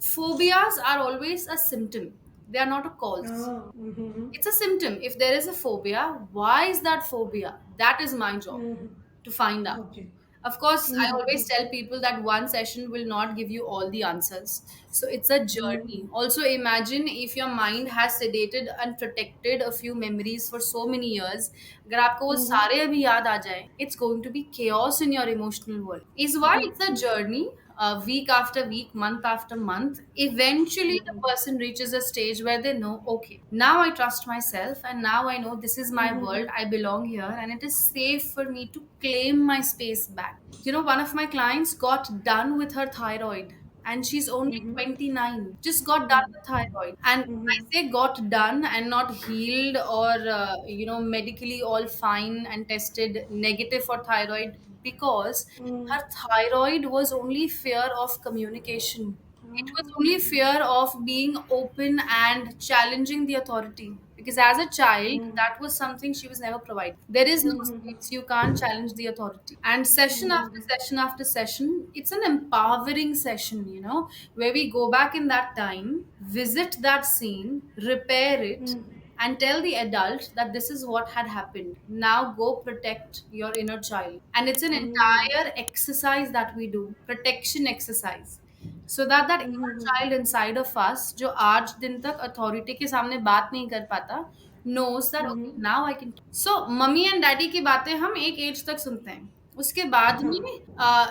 phobias are always a symptom. They are not a cause. Ah, mhm, It's a symptom. If there is a phobia, why is that phobia? That is my job mhm. to find out. Okay. Of course, I always Mm-hmm. tell people that one session will not give you all the answers. So it's a journey. Also, imagine if your mind has sedated and protected a few memories for so many years. अगर आपको वो Mm-hmm. सारे अभी याद आ जाए, it's going to be chaos in your emotional world. Is why it's a journey. Week after week, month after month, eventually the person reaches a stage where they know, okay, now I trust myself, and now I know this is my world, I belong here, and it is safe for me to claim my space back. You know, one of my clients got done with her thyroid, and she's only 29, just got done with thyroid. And I say got done and not healed or medically all fine and tested negative for thyroid, because her thyroid was only fear of communication. It was only fear of being open and challenging the authority. Because as a child, that was something she was never provided. There is no space. You can't challenge the authority. And session after session after session, it's an empowering session, where we go back in that time, visit that scene, repair it, and tell the adult that this is what had happened. Now go protect your inner child. And it's an entire exercise that we do, protection exercise. So that that inner child inside of us, जो आज दिन तक authority के सामने बात नहीं कर पाता, knows that okay, now I can. So mummy and daddy की बातें हम एक एज तक सुनते हैं. उसके बाद में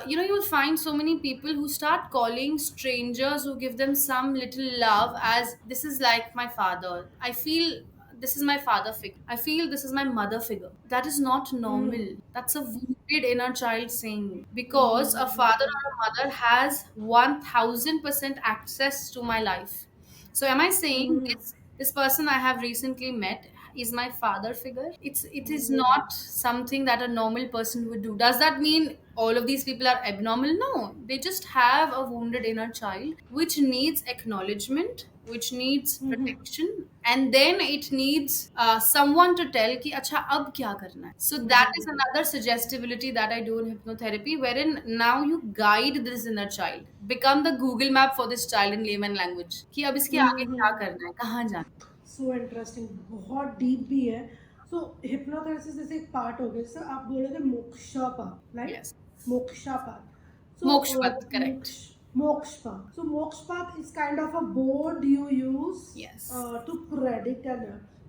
you will find so many people who start calling strangers who give them some little love as this is like my father. I feel this is my father figure. I feel this is my mother figure. That is not normal. That's a wounded inner child saying. Because a father or a mother has 1000% access to my life. So am I saying this person I have recently met is my father figure? It is not something that a normal person would do. Does that mean all of these people are abnormal? No, they just have a wounded inner child which needs acknowledgement, which needs protection, and then it needs someone to tell कि अच्छा अब क्या करना है. So that is another suggestibility that I do in hypnotherapy, wherein now you guide this inner child, become the Google map for this child in layman language कि अब इसके आगे क्या करना है, कहाँ जाना है. सो इंटरेस्टिंग, बहुत डीप भी है. सो हिप्नोथेरेसिस जैसे एक पार्ट हो गया, सर आप बोल रहे थे moksha path, right? Yes. Moksha path. Moksha path, correct. Moksha path. So moksha path is kind of a board you use Yes. to predict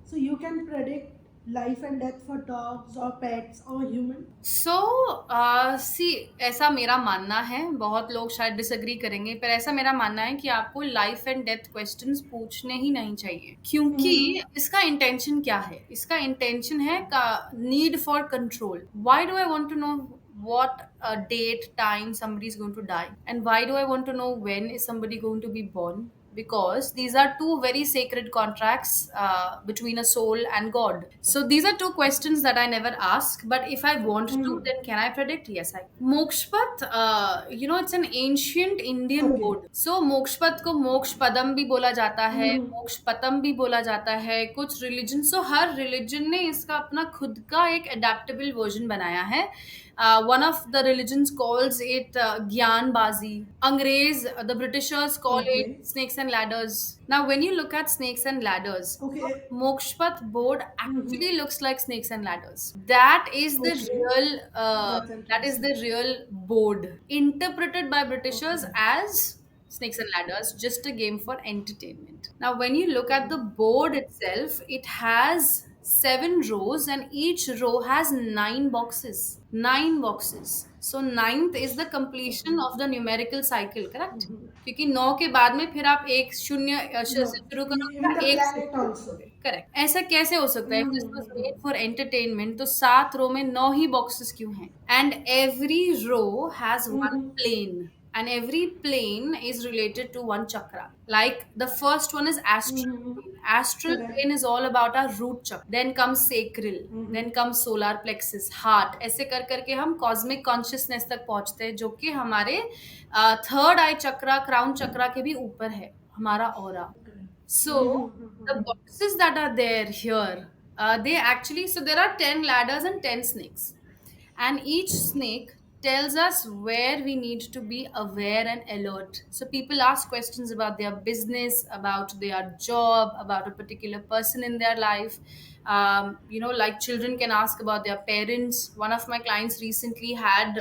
so you can predict life and death for dogs or pets or human. सो सी ऐसा मेरा मानना है, बहुत लोग शायद disagree करेंगे, पर ऐसा मेरा मानना है कि आपको लाइफ एंड डेथ क्वेश्चंस पूछने ही नहीं चाहिए. क्योंकि इसका इंटेंशन क्या है? इसका इंटेंशन है का need for control. Why do I want to know what date time somebody is going to die, and why do I want to know when is somebody going to be born? Because these are two very sacred contracts between a soul and God. So these are two questions that I never ask, but if I want to, then can I predict? Yes, I. Mokshpat, it's an ancient Indian Okay. word. So मोक्षपथ को मोक्ष पदम भी बोला जाता है, मोक्ष पतम भी बोला जाता है. कुछ रिलीजन, सो हर रिलीजन ने इसका अपना खुद का एक एडेप्टेबल वर्जन बनाया है. One of the religions calls it Gyanbazi. Angrez, the Britishers call Okay. it snakes and ladders. Now, when you look at snakes and ladders, Okay. Mokshpath board actually looks like snakes and ladders. That is the Okay. real. That's That is the real board, interpreted by Britishers as snakes and ladders, just a game for entertainment. Now, when you look at the board itself, it has 7 rows, and each row has 9 boxes. 9 boxes. So ninth is the completion of the numerical cycle, correct? क्योंकि 9 के बाद में फिर आप एक शून्य से शुरू Even the करोगे, एक से. planet also. करेक्ट. ऐसा कैसे हो सकता है? This was made for entertainment, तो 7 रो में 9 ही बॉक्सेस क्यों हैं? And every row has one plane, and every plane is related to one chakra. Like the first one is astral plane. Astral Correct. plane is all about our root chakra. Then comes sacral. Then comes solar plexus, heart. ऐसे कर करके हम cosmic consciousness तक पहुंचते हैं, जो कि हमारे थर्ड आई चक्रा, क्राउन चक्रा के भी ऊपर है, हमारा aura. So the boxes that are there here, they actually, so there are 10 ladders and 10 snakes, and each snake tells us where we need to be aware and alert. So people ask questions about their business, about their job, about a particular person in their life. Like children can ask about their parents. One of my clients recently had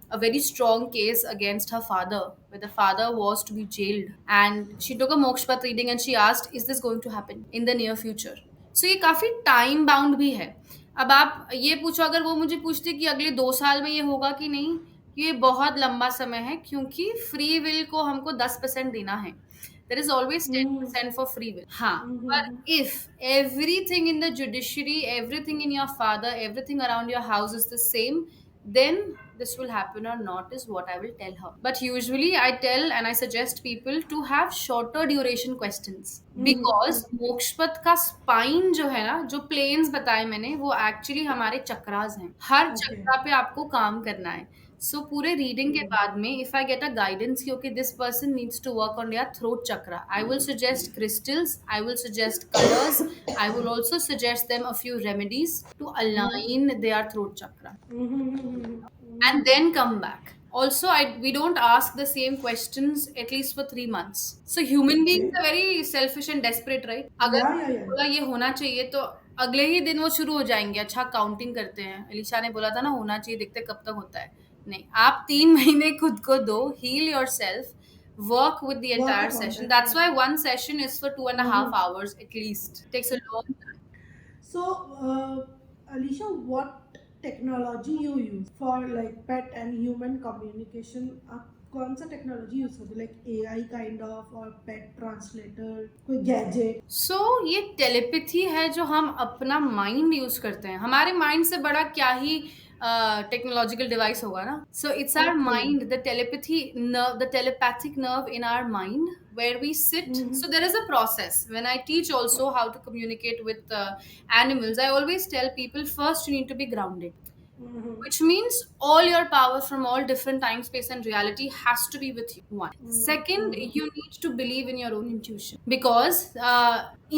a very strong case against her father, where the father was to be jailed. And she took a Mokshpat reading and she asked, is this going to happen in the near future? So ये काफी time bound भी है. अब आप ये पूछो, अगर वो मुझे पूछती कि अगले 2 साल में ये होगा कि नहीं, ये बहुत लंबा समय है, क्योंकि फ्री विल को हमको 10% देना है. There is always Mm-hmm. 10% for free will. हाँ, पर Mm-hmm. If everything in the judiciary, everything in your father, everything around your house is the same, then this will happen or not is what I will tell her. But usually I tell and I suggest people to have shorter duration questions, Mm-hmm. because मोक्षपथ का spine जो है ना, जो planes बताए मैंने, वो actually हमारे चक्रास हैं. हर Okay. चक्रा पे आपको काम करना है. सो पूरे रीडिंग के बाद में if I get a guidance कि okay this person needs to work on their throat chakra, I will suggest crystals, I will suggest colours, I will also suggest them a few remedies to align their throat chakra Mm-hmm. and then come back. Also, we don't ask the same questions at least for 3 months. So human beings Okay. are very selfish and desperate, right? अगर Yeah, yeah, yeah. बोला ये होना चाहिए तो अगले ही दिन वो शुरू हो जाएंगे. अच्छा काउंटिंग करते हैं, अलीशा ने बोला था ना होना चाहिए, देखते कब तक होता है. नहीं, आप 3 महीने खुद को दो, heal yourself, work with the Work entire upon session. that. That's why one session is for 2.5 hours at least. It takes a long time. So, Alicia, what technology you use for like pet and human communication? आप कौन सा technology use करते हो, like AI kind of और पेट translator, कोई gadget? सो ये telepathy है जो हम अपना माइंड यूज करते हैं. हमारे माइंड से बड़ा क्या ही टेक्नोलॉजिकल डिवाइस होगा ना. So it's hour okay. Mind, the telepathy nerve, the telepathic nerve in our mind where we sit. So there is a process. When I teach also how to communicate with animals, I always tell people first you need to be grounded, which means all your power from all different time, space, and reality has to be with you. One. Second, you need to believe in your own intuition, because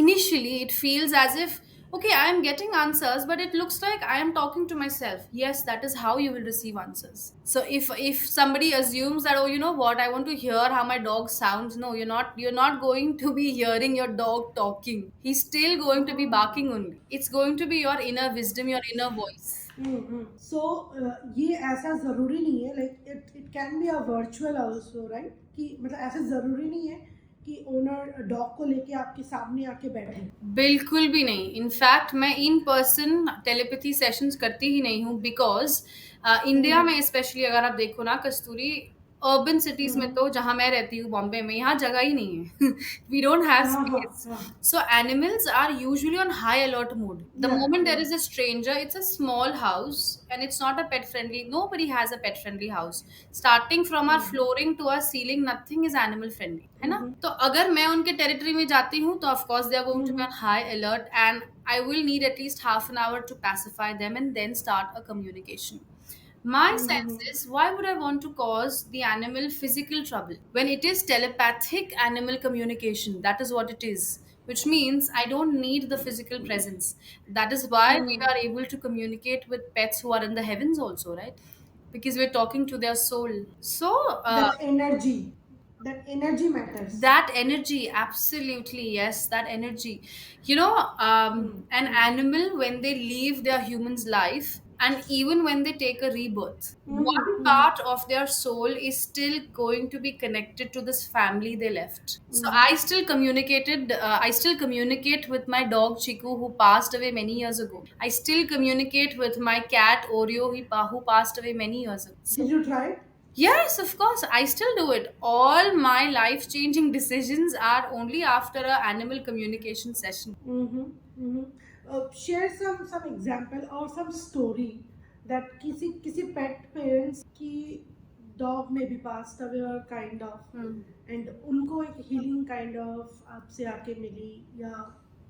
initially it feels as if, okay, I am getting answers, but it looks like I am talking to myself. Yes, that is how you will receive answers. So if somebody assumes that, oh, you know what, I want to hear how my dog sounds, no, you're not going to be hearing your dog talking. He's still going to be barking only. It's going to be your inner wisdom, your inner voice. सो ये ऐसा ज़रूरी नहीं है, like it can be a virtual also, right? कि मतलब ऐसा ज़रूरी नहीं है कि ओनर डॉग को लेके आपके सामने आके बैठे. बिल्कुल भी नहीं. इनफैक्ट मैं इन पर्सन टेलीपैथी सेशंस करती ही नहीं हूँ, बिकॉज इंडिया में स्पेशली अगर आप देखो ना कस्तूरी, अर्बन सिटीज में तो जहाँ मैं रहती हूँ बॉम्बे में, यहाँ जगह ही नहीं है. वी डोंट हैव हाँ, हाँ, स्पेस. हाँ. So animals are usually on high alert mode. The Yeah, moment there yeah. is a stranger, it's a small house and it's not a pet friendly. Nobody has a pet friendly house. Starting from our flooring to our ceiling, nothing is animal friendly. है ना? तो अगर मैं उनके territory में जाती हूँ तो of course they are going to be on high alert, and I will need at least half an hour to pacify them and then start a communication. My sense is, why would I want to cause the animal physical trouble when it is telepathic animal communication? That is what it is, which means I don't need the physical presence. That is why we are able to communicate with pets who are in the heavens also, right? Because we're talking to their soul. So, That energy matters. that energy, absolutely, yes, that energy. An animal, when they leave their human's life, and even when they take a rebirth, one part of their soul is still going to be connected to this family they left. So I still communicate with my dog Chiku, who passed away many years ago. I still communicate with my cat Oreo, who passed away many years ago. So Did you try it? yes, of course, I still do it. All my life changing decisions are only after a animal communication session. Share some example or some story that किसी pet parents की dog may be passed away or kind of, and उनको एक healing kind of आपसे आके मिली, या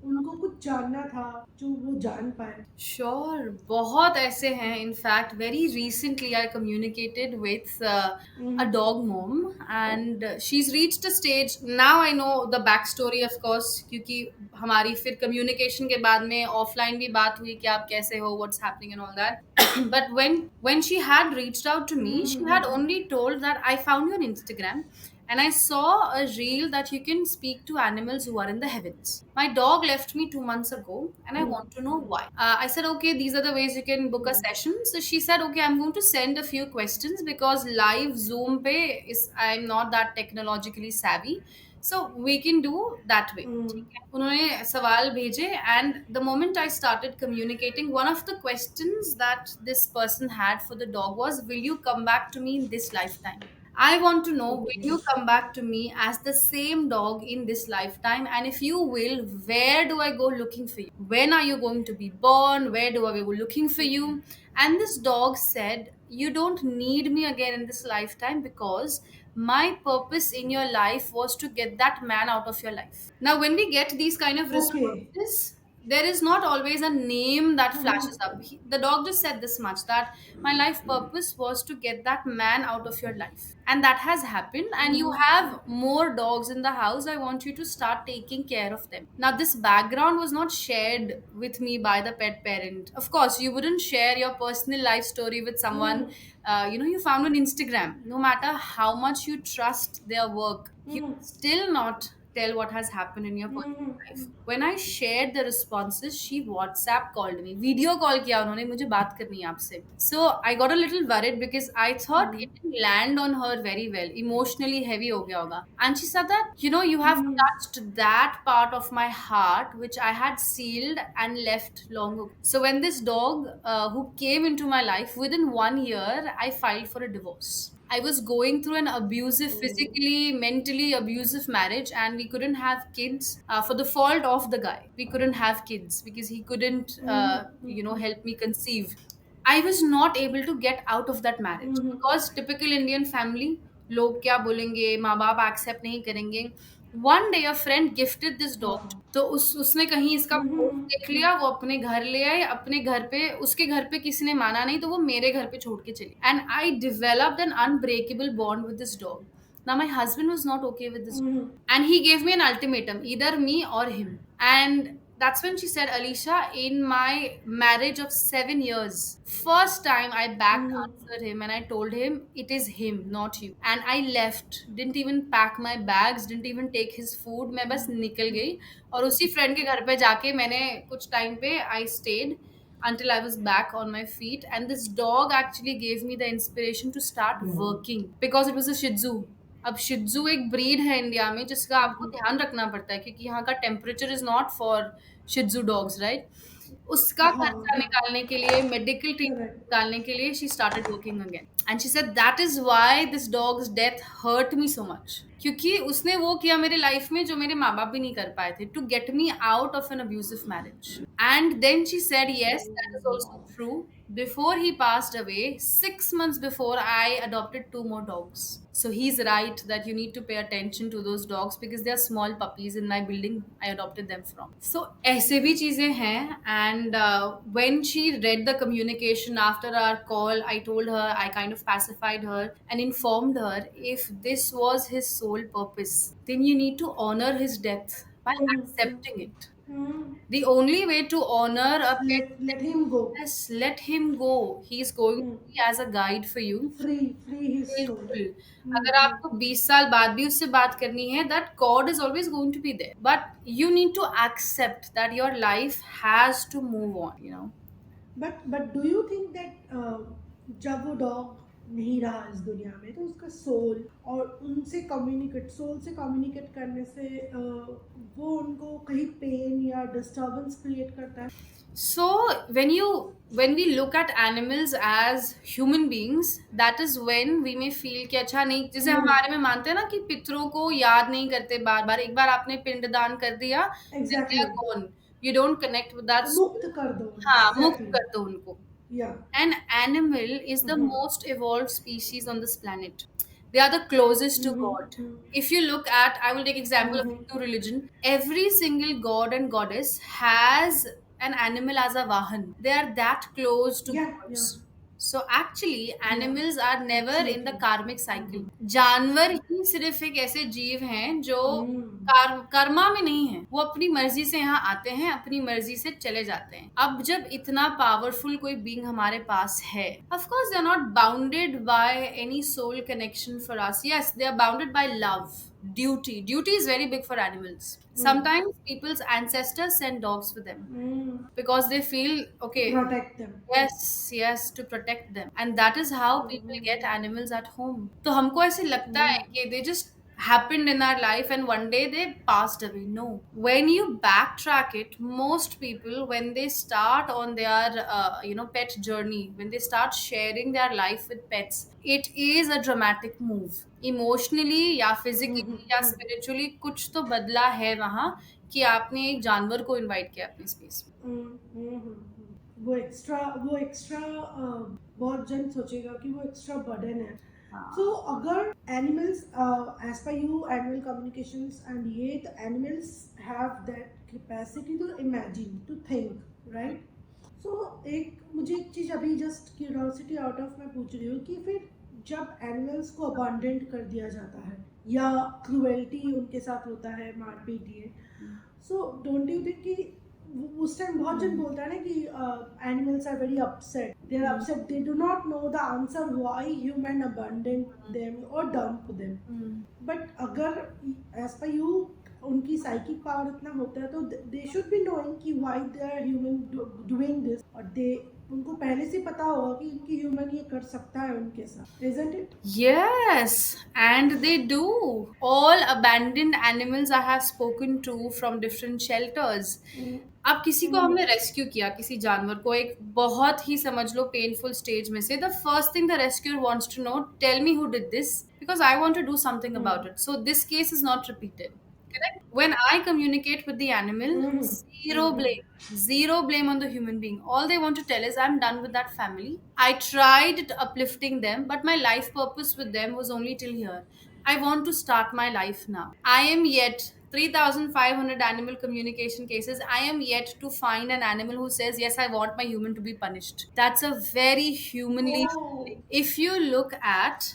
उनको कुछ जानना था जो वो जान पाए? श्योर, बहुत ऐसे हैं. In fact very recently I communicated with a hmm, dog mom, and she's reached a stage now. I know the back story of course, क्योंकि हमारी फिर कम्युनिकेशन के बाद में ऑफलाइन भी बात हुई कि आप कैसे हो, what's happening and all that. But when she had reached out to me, she had hmm, only told that I found your Instagram and I saw a reel that you can speak to animals who are in the heavens. My dog left me 2 months ago and I want to know why. I said, okay, these are the ways you can book a session. So she said, okay, I'm going to send a few questions because live Zoom pe is, I'm not that technologically savvy. So we can do that way. हम्म, उन्होंने सवाल भेजे, and the moment I started communicating, one of the questions that this person had for the dog was, will you come back to me in this lifetime? I want to know, will okay. you come back to me as the same dog in this lifetime? And if you will, where do I go looking for you? When are you going to be born? Where do I go looking for you? And this dog said, you don't need me again in this lifetime because my purpose in your life was to get that man out of your life. Now, when we get these kind of Okay. responses, there is not always a name that flashes up. The dog just said this much, that my life purpose was to get that man out of your life. And that has happened. And you have more dogs in the house. I want you to start taking care of them. Now, this background was not shared with me by the pet parent. Of course, you wouldn't share your personal life story with someone you found on Instagram. No matter how much you trust their work, you still not tell what has happened in your personal life. When I shared the responses, she WhatsApp called me, video call किया उन्होंने, मुझे बात करनी है आपसे. So I got a little worried because I thought it didn't land on her very well, emotionally heavy हो गया होगा. And she said that, you have touched that part of my heart which I had sealed and left long ago. So when this dog who came into my life, within 1 year I filed for a divorce. I was going through an abusive, physically, mentally abusive marriage, and we couldn't have kids for the fault of the guy. We couldn't have kids because he couldn't, help me conceive. I was not able to get out of that marriage because typical Indian family, लोग क्या बोलेंगे, माँ बाप accept नहीं करेंगे. One day a friend gifted this dog. हाँ. तो उसने कहीं इसका पोस्ट देख लिया, वो अपने घर ले आए, अपने घर पे, उसके घर पे किसी ने माना नहीं तो वो मेरे घर पे छोड़ के चली. And I developed an unbreakable bond with this dog. Now my husband was not okay with this, and he gave me an ultimatum, either me or him. And that's when she said, Alicia, in my marriage of 7 years, first time I back answered him and I told him it is him, not you. And I left, didn't even pack my bags, didn't even take his food. मैं बस निकल गई और उसी friend के घर पे जाके मैंने कुछ टाइम पे I stayed until I was back on my feet. And this dog actually gave me the inspiration to start working because it was a Shih Tzu. अब शिट्जू एक ब्रीड है इंडिया में जिसका आपको ध्यान रखना पड़ता है क्योंकि यहाँ का temperature is not for shih tzu dogs, right? उसका खर्चा हाँ. निकालने के लिए, मेडिकल ट्रीटमेंट Correct. निकालने के लिए she started working again. And she said that is why this dog's death hurt me so much, क्योंकि उसने वो किया मेरे लाइफ में जो मेरे माँ बाप भी नहीं कर पाए थे, to get me out of an abusive marriage. And then she said yes, that is also true. Before he passed away, 6 months before, I adopted two more dogs. So he's right that you need to pay attention to those dogs because they are small puppies in my building I adopted them from. So ऐसे भी चीजें हैं. And when she read the communication after our call, I told her, I kind of pacified her and informed her, if this was his sole purpose, then you need to honor his death by accepting it. The only way to honor a pet, Let him go. yes, let him go. He's going to be as a guide for you. Free his soul. बिल्कुल. अगर आपको 20 साल बाद भी उससे बात करनी है, that cord is always going to be there. But you need to accept that your life has to move on. But do you think that जब वो डॉग नहीं रहा इस दुनिया में तो उसका सोल और उनसे कम्युनिकेट करने से वो उनको कहीं पेन या डिस्टरबेंस क्रिएट करता है? So when we look at animals as human beings, that is when we may feel कि अच्छा नहीं, जैसे हमारे में मानते हैं ना कि पितरों को याद नहीं करते बार बार, एक बार आपने पिंडदान कर दिया, then they are exactly. gone. You don't connect with that soul. मुक्त कर दो. हाँ, मुक्त एग्जैक्टली. कर दो उनको. या. An animal is the most evolved species on this planet. They are the closest to God. Mm-hmm. If you look at, I will take example of Mm-hmm. Hindu religion. Every single god and goddess has an animal as a vahan. They are that close to Yeah, yeah, gods. So actually yeah. animals are never in the Absolutely. karmic cycle. Mm-hmm. जानवर ही सिर्फ एक ऐसे जीव हैं जो Mm. Karma में नहीं है, वो अपनी मर्जी से यहाँ आते हैं, अपनी मर्जी से चले जाते हैं. अब जब इतना पावरफुल कोई बीइंग हमारे पास है, of course they are not bounded by any soul connection for us. Yes, they are bounded by love. Duty is very big for animals. Mm. Sometimes people's ancestors send dogs for them Mm. because they feel To okay. protect them. Yes, to protect them, and that is how people get animals at home. तो हमको ऐसे लगता है कि they just happened in our life and one day they passed away. No, when you backtrack it, most people, when they start on their pet journey, when they start sharing their life with pets, it is a dramatic move. Emotionally या physically या spiritually कुछ तो बदला है वहाँ, कि आपने एक जानवर को इनवाइट किया अपने स्पेस में. वो एक्स्ट्रा बहुत जन सोचेगा कि वो एक्स्ट्रा बर्डन है. हाँ. So अगर animals, as per you, animal communications and ये the animals have that capacity to imagine, to think, right? So मुझे एक चीज़ अभी just curiosity out of मैं पूछ रही हूँ कि फिर जब animals को abandoned कर दिया जाता है या cruelty उनके साथ होता है, मारपीट ये, so don't you think कि उस टाइम बहुत जन बोलता है ना कि animals are very upset, they are upset, they do not know the answer why human abandon them और डंप देम. बट अगर एज पर यू उनकी साइकिक पावर इतना होता है तो दे शुड बी नोइंग कि why they are human doing this, और दे उनको पहले से पता होगा कि इनकी ह्यूमन ये कर सकता है उनके साथ, isn't it? Yes, and they do. All abandoned animals I have spoken to from different shelters. अब किसी को हमने रेस्क्यू किया, किसी जानवर को एक बहुत ही समझ लो पेनफुल स्टेज में से, the first thing the rescuer wants to know, tell me who did this because I want to do something about it, so this case is not repeated. Correct? When I communicate with the animal, zero blame on the human being. All they want to tell is, I'm done with that family. I tried uplifting them, but my life purpose with them was only till here. I want to start my life now. I am yet 3,500 animal communication cases. I am yet to find an animal who says, yes, I want my human to be punished. That's a very humanly. Oh. If you look at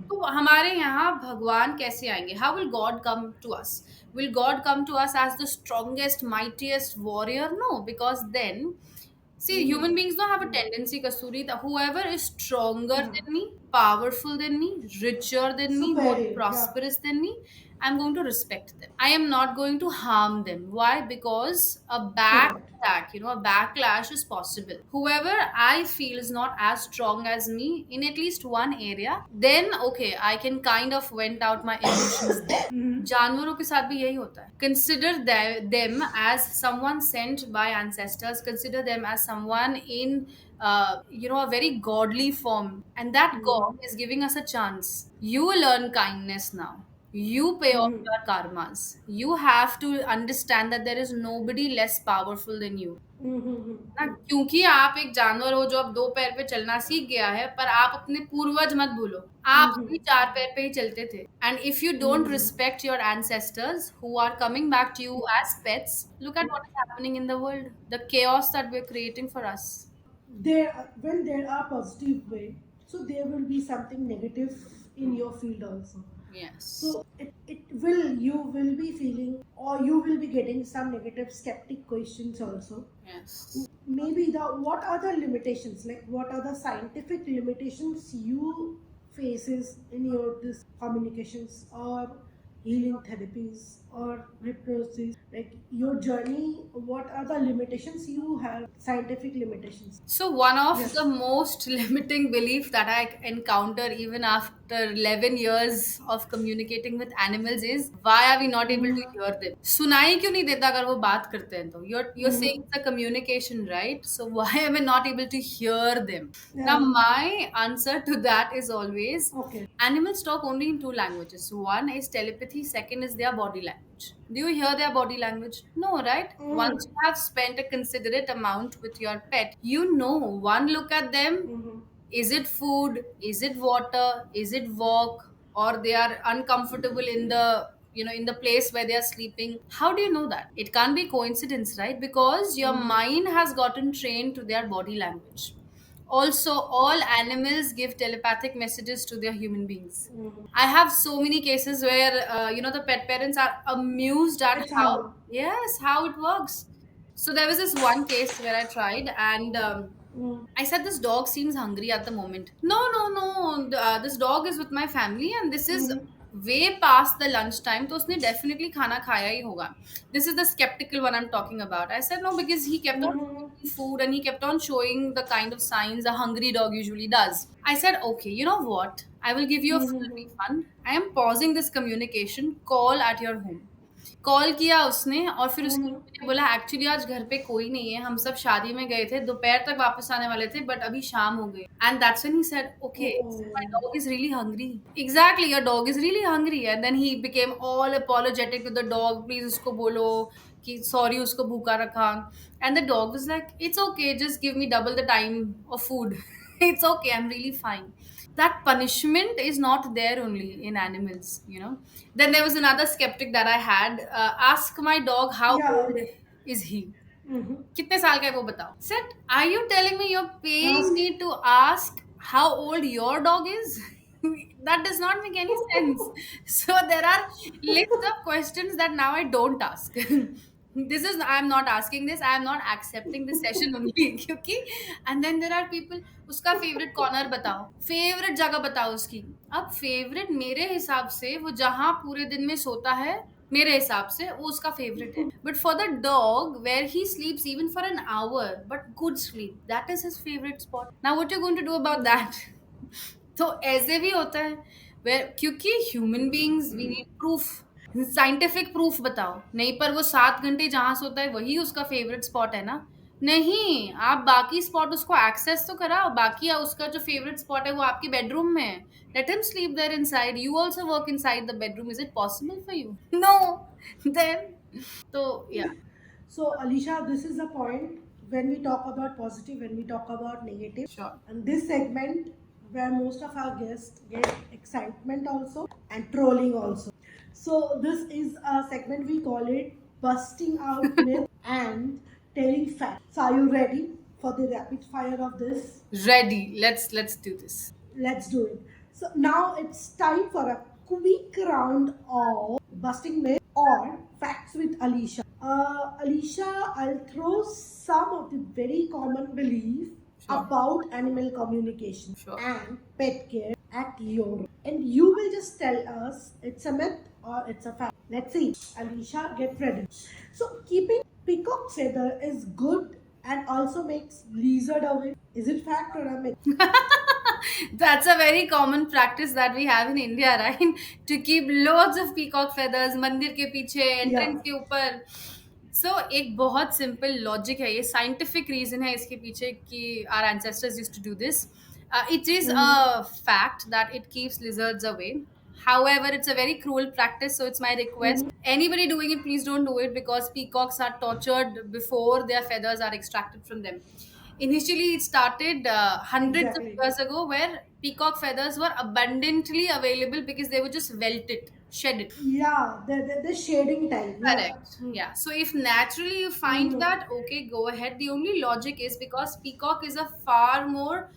तो हमारे यहाँ भगवान कैसे आएंगे? How will God come to us? Will God come to us as the strongest, mightiest warrior? No, because then, see, human beings don't have a tendency, Kasturi, that whoever is stronger than me, powerful than me, richer than me, more Superior, yeah. prosperous than me, I'm going to respect them. I am not going to harm them. Why? Because a back Correct. attack, a backlash is possible. Whoever I feel is not as strong as me in at least one area, then okay, I can kind of vent out my emotions there. जानवरों के साथ भी यही होता है. Consider them as someone sent by ancestors. Consider them as someone in a very godly form, and that God is giving us a chance. You learn kindness now. You pay off your karmas. You have to understand that there is nobody less powerful than you. ना, क्योंकि आप एक जानवर हो जो अब दो पैर पे चलना सीख गया है, पर आप अपने पूर्वज मत भूलो, आप भी चार पैर पे ही चलते थे. And if you don't respect your ancestors who are coming back to you as pets, look at what is happening in the world, the chaos that we're creating for us. When there are positive way, so there will be something negative in your field also. Yes. So you will be feeling, or you will be getting some negative skeptic questions also. Yes. Maybe what are the limitations, like what are the scientific limitations you faces in your this communications or healing therapies or hypnosis, like your journey, what are the limitations you have, scientific limitations? So one of Yes. the most limiting belief that I encounter even after 11 years of communicating with animals is, why are we not able to hear them? सुनाई क्यों नहीं देता अगर वो बात करते हैं तो? You're saying it's a communication, right? So why am I not able to hear them? Now my answer to that is always, Okay. animals talk only in two languages. One is telepathy, second is their body language. Do you hear their body language? No, right? Once you have spent a considerate amount with your pet, you know, one look at them, is it food, is it water, is it walk, or they are uncomfortable in the, in the place where they are sleeping. How do you know that? It can't be coincidence, right? Because your mind has gotten trained to their body language. Also, all animals give telepathic messages to their human beings. I have so many cases where the pet parents are amused at It's how, how. yes, how it works. So there was this one case where I tried, and I said, this dog seems hungry at the moment. No, no, no. This dog is with my family, and this is way past the lunch time. So उसने definitely खाना खाया ही होगा. This is the skeptical one I'm talking about. I said no, because he kept on eating food and he kept on showing the kind of signs a hungry dog usually does. I said, okay, you know what? I will give you a full refund. I am pausing this communication. Call at your home. Call किया उसने, और फिर उसने मुझे बोला, actually आज घर पे कोई नहीं है, हम सब शादी में गए थे, दोपहर तक वापस आने वाले थे, बट अभी शाम हो गई. And that's when he said, okay, my dog is really hungry. Exactly, your dog is really hungry. And then he became all apologetic to the dog, please उसको बोलो कि सॉरी उसको भूखा रखा. And the dog was like, it's okay, just give me double the time of food. It's okay, I'm really fine. That punishment is not there only in animals, Then there was another skeptic that I had. Ask my dog how Yeah. old is he. कितने साल का है वो बताओ. Said, are you telling me you're paying Ask. me to ask how old your dog is? That does not make any sense. So there are list of questions that now I don't ask. This is, I'm not asking this, I am not accepting this session only. क्योंकि, and then there are people, उसका favourite corner बताओ, favourite जगह बताओ उसकी. अब favourite मेरे हिसाब से वो जहां पूरे दिन में सोता है, मेरे हिसाब से वो उसका फेवरेट है. But for the dog, where he sleeps even for an hour but good sleep, that is his favourite spot. Now what you going to do about that? तो ऐसे भी होता है, क्योंकि human beings we need proof. Scientific proof बताओ. नहीं, पर वो 7 घंटे जहां सोता है वही उसका फेवरेट स्पॉट है ना. नहीं, आप बाकी स्पॉट उसको एक्सेस तो कराओ. बाकी उसका जो फेवरेट स्पॉट है वो आपके बेडरूम में है. Let him sleep there inside. You also work inside the bedroom. Is it possible for you? No. Then, तो या. So, Alicia, this is the point when we talk about positive, when we talk about negative. Sure. And this segment where most of our guests get excitement also and trolling also. So, this is a segment we call it busting out myth and telling facts. So, are you ready for the rapid fire of this? Ready. Let's do this. Let's do it. So now it's time for a quick round of busting myth or facts with Alicia. Alicia, I'll throw some of the very common beliefs Sure. about animal communication Sure. and pet care at your, and you will just tell us it's a myth or it's a fact. Let's see. Alicia, get ready. So keeping peacock feather is good and also makes lizard away. Is it fact or a myth? That's a very common practice that we have in India, right? To keep loads of peacock feathers मंदिर के पीछे, entrance के ऊपर. So एक बहुत simple logic है ये, scientific reason है इसके पीछे कि our ancestors used to do this. It is a fact that it keeps lizards away. However, it's a very cruel practice, so it's my request. Anybody doing it, please don't do it, because peacocks are tortured before their feathers are extracted from them. Initially, it started hundreds Exactly. of years ago, where peacock feathers were abundantly available because they would just welt it, shed it. Yeah, the shading time. Yeah. Correct. Yeah. So if naturally you find that, okay, go ahead. The only logic is because peacock is a far more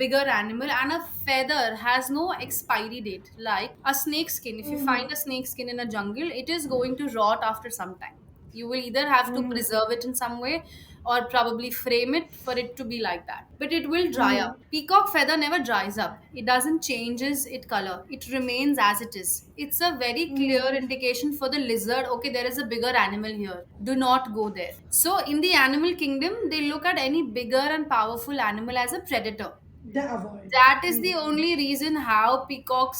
bigger animal, and a feather has no expiry date. Like a snake skin, if you find a snake skin in a jungle, it is going to rot after some time. You will either have to preserve it in some way or probably frame it for it to be like that. But it will dry up. Peacock feather never dries up. It doesn't changes its color. It remains as it is. It's a very clear indication for the lizard, okay, there is a bigger animal here. Do not go there. So in the animal kingdom, they look at any bigger and powerful animal as a predator. They avoid. That is the only reason how peacock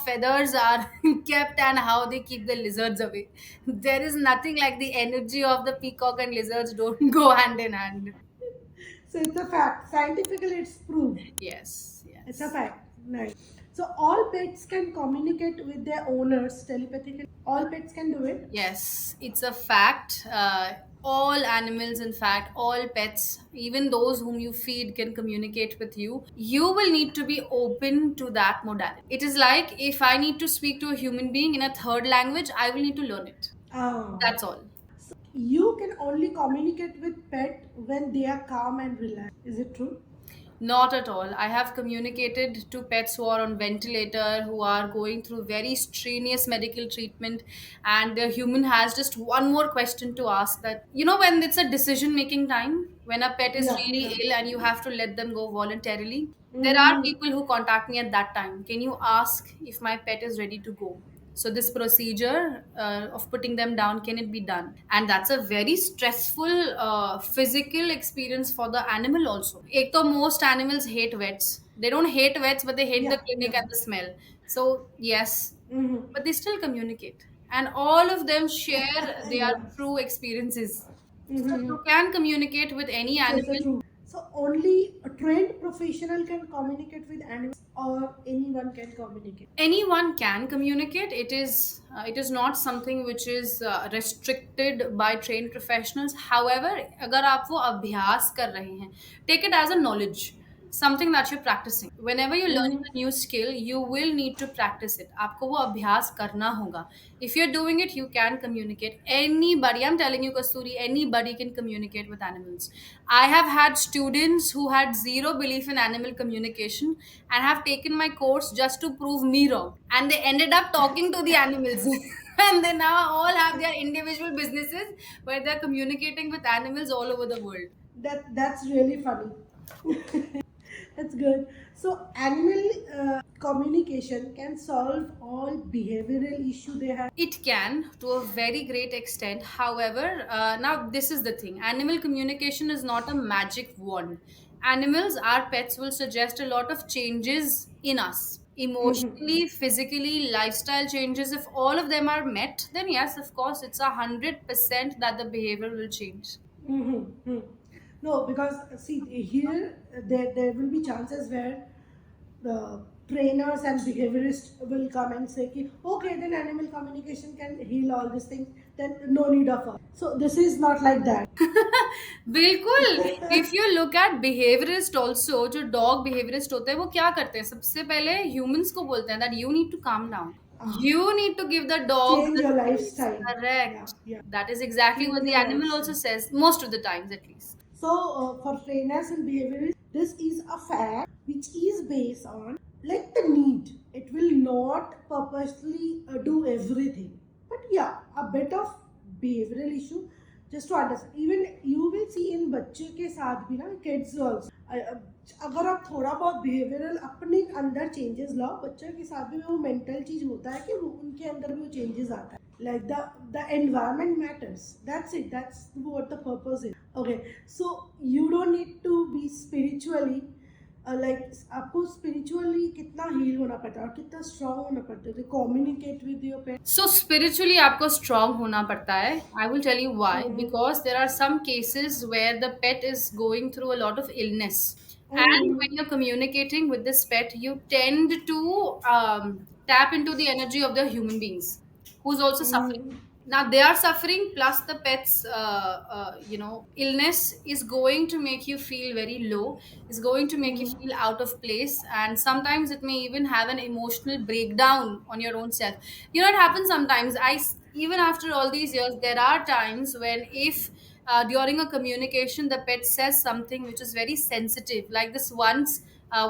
feathers are kept and how they keep the lizards away. There is nothing like the energy of the peacock and lizards don't go hand in hand. So it's a fact. Scientifically, it's proved. Yes, It's yes. a fact. Nice. So all pets can communicate with their owners telepathically. All pets can do it. Yes, it's a fact. All animals, in fact, all pets, even those whom you feed, can communicate with you. You will need to be open to that modality. It is like if I need to speak to a human being in a third language, I will need to learn it. Ah. That's all. You can only communicate with pet when they are calm and relaxed. Is it true? Not at all. I have communicated to pets who are on ventilator, who are going through very strenuous medical treatment, and the human has just one more question to ask. That, when it's a decision making time, when a pet is Yeah, really yeah. ill and you have to let them go voluntarily, there are Mm-hmm. people who contact me at that time. Can you ask if my pet is ready to go? So this procedure of putting them down, can it be done? And that's a very stressful physical experience for the animal also. Ek to most animals hate vets. They don't hate vets, but they hate the Yeah, clinic yeah. and the smell. So yes, Mm-hmm. but they still communicate, and all of them share their Yeah. true experiences. So Mm-hmm. you can communicate with any So it's a animal. true. So only a trained professional can communicate with animals, or anyone can communicate. Anyone can communicate. It is not something which is restricted by trained professionals. However, अगर आप वो अभ्यास कर रहे हैं, take it as a knowledge, something that you're practicing. Whenever you're learning Mm-hmm. a new skill, you will need to practice it. आपको वो अभ्यास करना होगा. If you're doing it, you can communicate. Anybody, I'm telling you, Kasturi, anybody can communicate with animals. I have had students who had zero belief in animal communication and have taken my course just to prove me wrong. And they ended up talking to the animals. And they now all have their individual businesses where they're communicating with animals all over the world. That's really funny. That's good. So animal communication can solve all behavioral issue they have. It can, to a very great extent. However, now this is the thing: animal communication is not a magic wand. Animals, our pets, will suggest a lot of changes in us, Mm-hmm. emotionally, physically, lifestyle changes. If all of them are met, then yes, of course, it's 100% that the behavior will change. Mm-hmm. No, because see here there will be chances where the trainers and behaviorists will come and say, ki, okay, then animal communication can heal all these things. Then no need of us. So this is not like that. बिल्कुल. If you look at behaviourist also, जो dog behaviourist होते हैं वो क्या करते हैं, सबसे पहले ह्यूमंस को बोलते हैं that you need to calm down, Uh, you need to give the dog change the your space. lifestyle. Yeah, Correct. yeah. That is exactly what Change the your animal also lifestyle. says, most of the times at least. So, for trainers and behaviorists, this is a fact which is based on like the need. It will not purposely do everything, but yeah, a bit of behavioral issue just to understand. Even you will see in बच्चे के साथ भी ना kids also. अगर आप थोड़ा बहुत behavioural अपने अंदर चेंजेस लाओ, बच्चे के साथ भी वो मेंटल चीज होता है कि वो उनके अंदर भी वो चेंजेस आता है. Like the environment matters. That's it. That's what the purpose is. Okay, so you don't need to be spiritually like आपको spiritually कितना heal होना पड़ता है और कितना strong होना पड़ता है to communicate with your parents. So spiritually आपको strong होना पड़ता है. I will tell you why. Because there are some cases where the pet is going through a lot of illness, and Mm-hmm. when you're communicating with this pet, you tend to tap into the energy of the human beings who's also suffering. Mm-hmm. Now they are suffering, plus the pet's illness is going to make you feel very low, is going to make you Mm-hmm. feel out of place, and sometimes it may even have an emotional breakdown on your own self. It happens sometimes. Even after all these years, there are times when, if during a communication the pet says something which is very sensitive, like this once,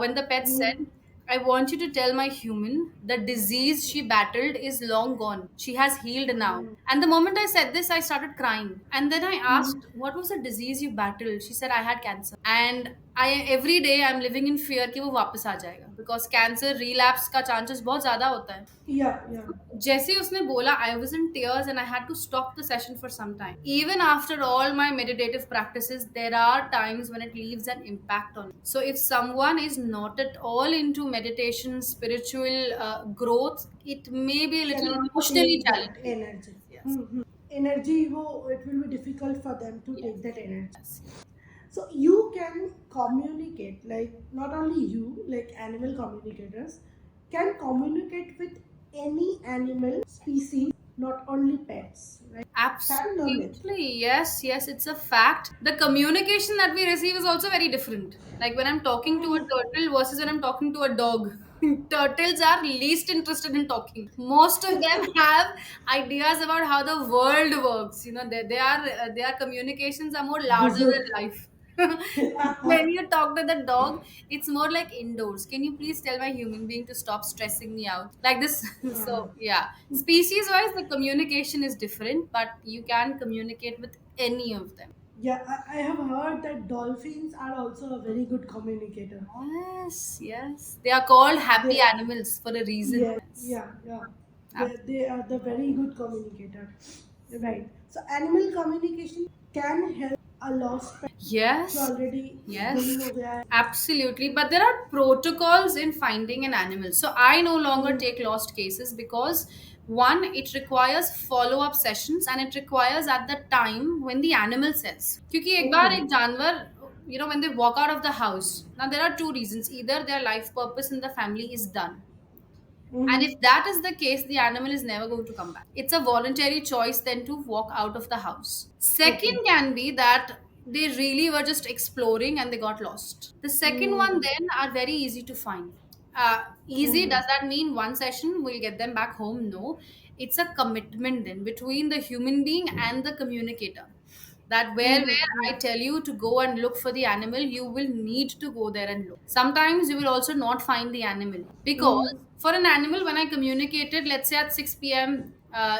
when the pet said, Mm-hmm. I want you to tell my human the disease she battled is long gone. She has healed now. And the moment I said this, I started crying. And then I Mm-hmm. asked, what was the disease you battled? She said, I had cancer. And every day I'm living in fear कि वो वापस आ जाएगा. Because cancer relapse का chances बहुत ज़्यादा होता है. Yeah, yeah. जैसे ही उसने बोला, I was in tears and I had to stop the session for some time. Even after all my meditative practices, there are times when it leaves an impact on you. So if someone is not at all into meditation, spiritual growth, it may be a little Cannot emotionally take that challenging. energy. Yes. Energy, it will be difficult for them to Yes. take that energy. Yes. So you can communicate, like not only you, like animal communicators can communicate with any animal species not only pets, right? Fact or myth? Absolutely. Yes, yes, it's a fact. The communication that we receive is also very different. Like when I'm talking to a Mhm. turtle versus when I'm talking to a dog. Turtles are least interested in talking. Most of them have ideas about how the world works. You know, their communications are more larger Buzzard. than life. When you talk to the dog, it's more like indoors. Can you please tell my human being to stop stressing me out? Like this. So, yeah. Species wise, the communication is different, but you can communicate with any of them. Yeah, I have heard that dolphins are also a very good communicator. Yes, yes. They are called happy They, animals for a reason. yeah, Yes. yeah, yeah. They are the very good communicator. Right. So animal communication can help a lost pet which Yes, already going yes, away. absolutely. But there are protocols in finding an animal. So I no longer Mm, take lost cases because one, it requires follow up sessions and it requires at the time when the animal says. क्योंकि एक बार एक mm, जानवर, you know, when they walk out of the house, now there are two reasons. Either their life purpose in the family is done, and if mm, that is the case, the animal is never going to come back. It's a voluntary choice then to walk out of the house. Second okay. can be that they really were just exploring and they got lost. The second one Mm, then are very easy to find. Easy, mm, does that mean one session will get them back home? No. It's a commitment then between the human being and the communicator, that where I mm, tell you to go and look for the animal, you will need to go there and look. Sometimes you will also not find the animal because mm, for an animal, when I communicated, let's say at 6 p.m.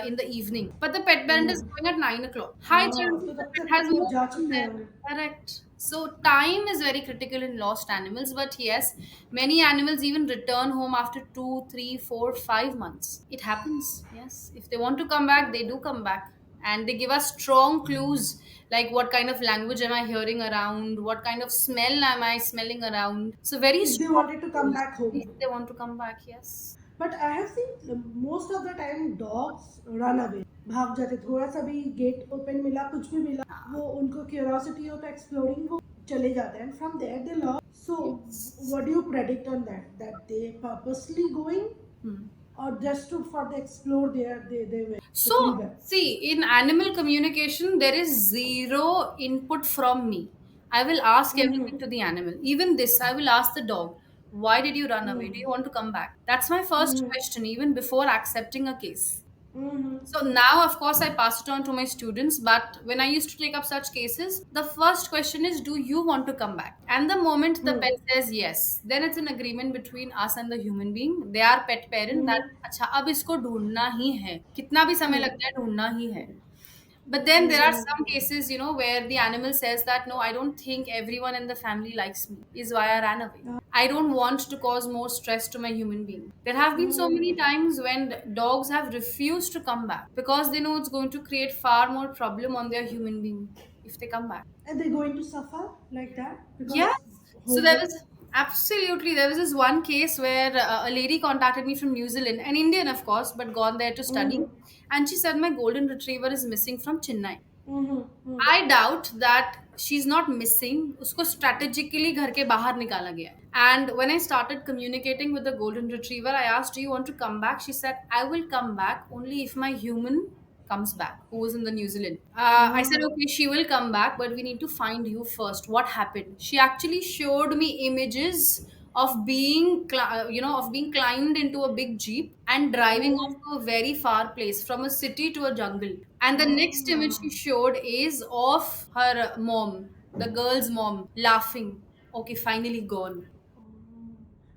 In the evening, but the pet parent is mm. going at 9 o'clock. High हाँ, chances तो the तब pet तक has वो moved जा from चुके there. होंगे. Correct. So time is very critical in lost animals, but yes, many animals even return home after 2, 3, 4, 5 months. It happens. Yes, if they want to come back, they do come back, and they give us strong clues like what kind of language am I hearing around, what kind of smell am I smelling around. So very If they strong wanted to come clues back if home. they want to come back. Yes. But I have seen most of the time dogs run away. भाग जाते, थोड़ा सा भी gate open मिला, कुछ भी मिला, वो उनको क्यूरियोसिटी होता है एक्सप्लोरिंग, वो चले जाते हैं, and from there they learn. So Yes. what do you predict on that? That they purposely going Hmm. or just to for the explore there they were the So, free web. see, in animal communication, there is zero input from me. I will ask everything Mm-hmm. to the animal. Even this, I will ask the dog, why did you run away? Do you Mm-hmm. want to come back? That's my first Mm-hmm. question, even before accepting a case. Mm-hmm. So now, of course, I pass it on to my students. But when I used to take up such cases, the first question is, do you want to come back? And the moment the pet says yes, then it's an agreement between us and the human being. They are pet parent that, Mm-hmm. अच्छा अब इसको ढूंढना ही है, कितना भी समय Mm-hmm. लगता है ढूंढना ही है. But then there are some Mm-hmm. cases, you know, where the animal says that, no, I don't think everyone in the family likes me, is why I ran away. I don't want to cause more stress to my human being. There have been so many Mm-hmm. times when dogs have refused to come back because they know it's going to create far more problem on their human being if they come back. And they're going to suffer like that Yes. because So there home. was absolutely there was this one case where a lady contacted me from New Zealand, an Indian of course, but gone there to study, Mm-hmm. and she said my golden retriever is missing from Chennai. Mm-hmm. I doubt that she's not missing. उसको strategically घर के बाहर निकाला गया है. And when I started communicating with the golden retriever, I asked, "Do you want to come back?" She said, "I will come back only if my human comes back, who was in the New Zealand." I said, Mm-hmm. "Okay, she will come back, but we need to find you first. What happened?" She actually showed me images of being climbed into a big jeep and driving off Mm-hmm. to a very far place from a city to a jungle. And the next image Ah. she showed is of her mom, the girl's mom, laughing. Okay, finally gone.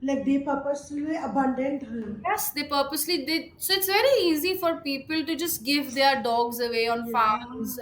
Like they purposely abandoned her. Yes, they purposely did. So it's very easy for people to just give their dogs away on Yeah. farms.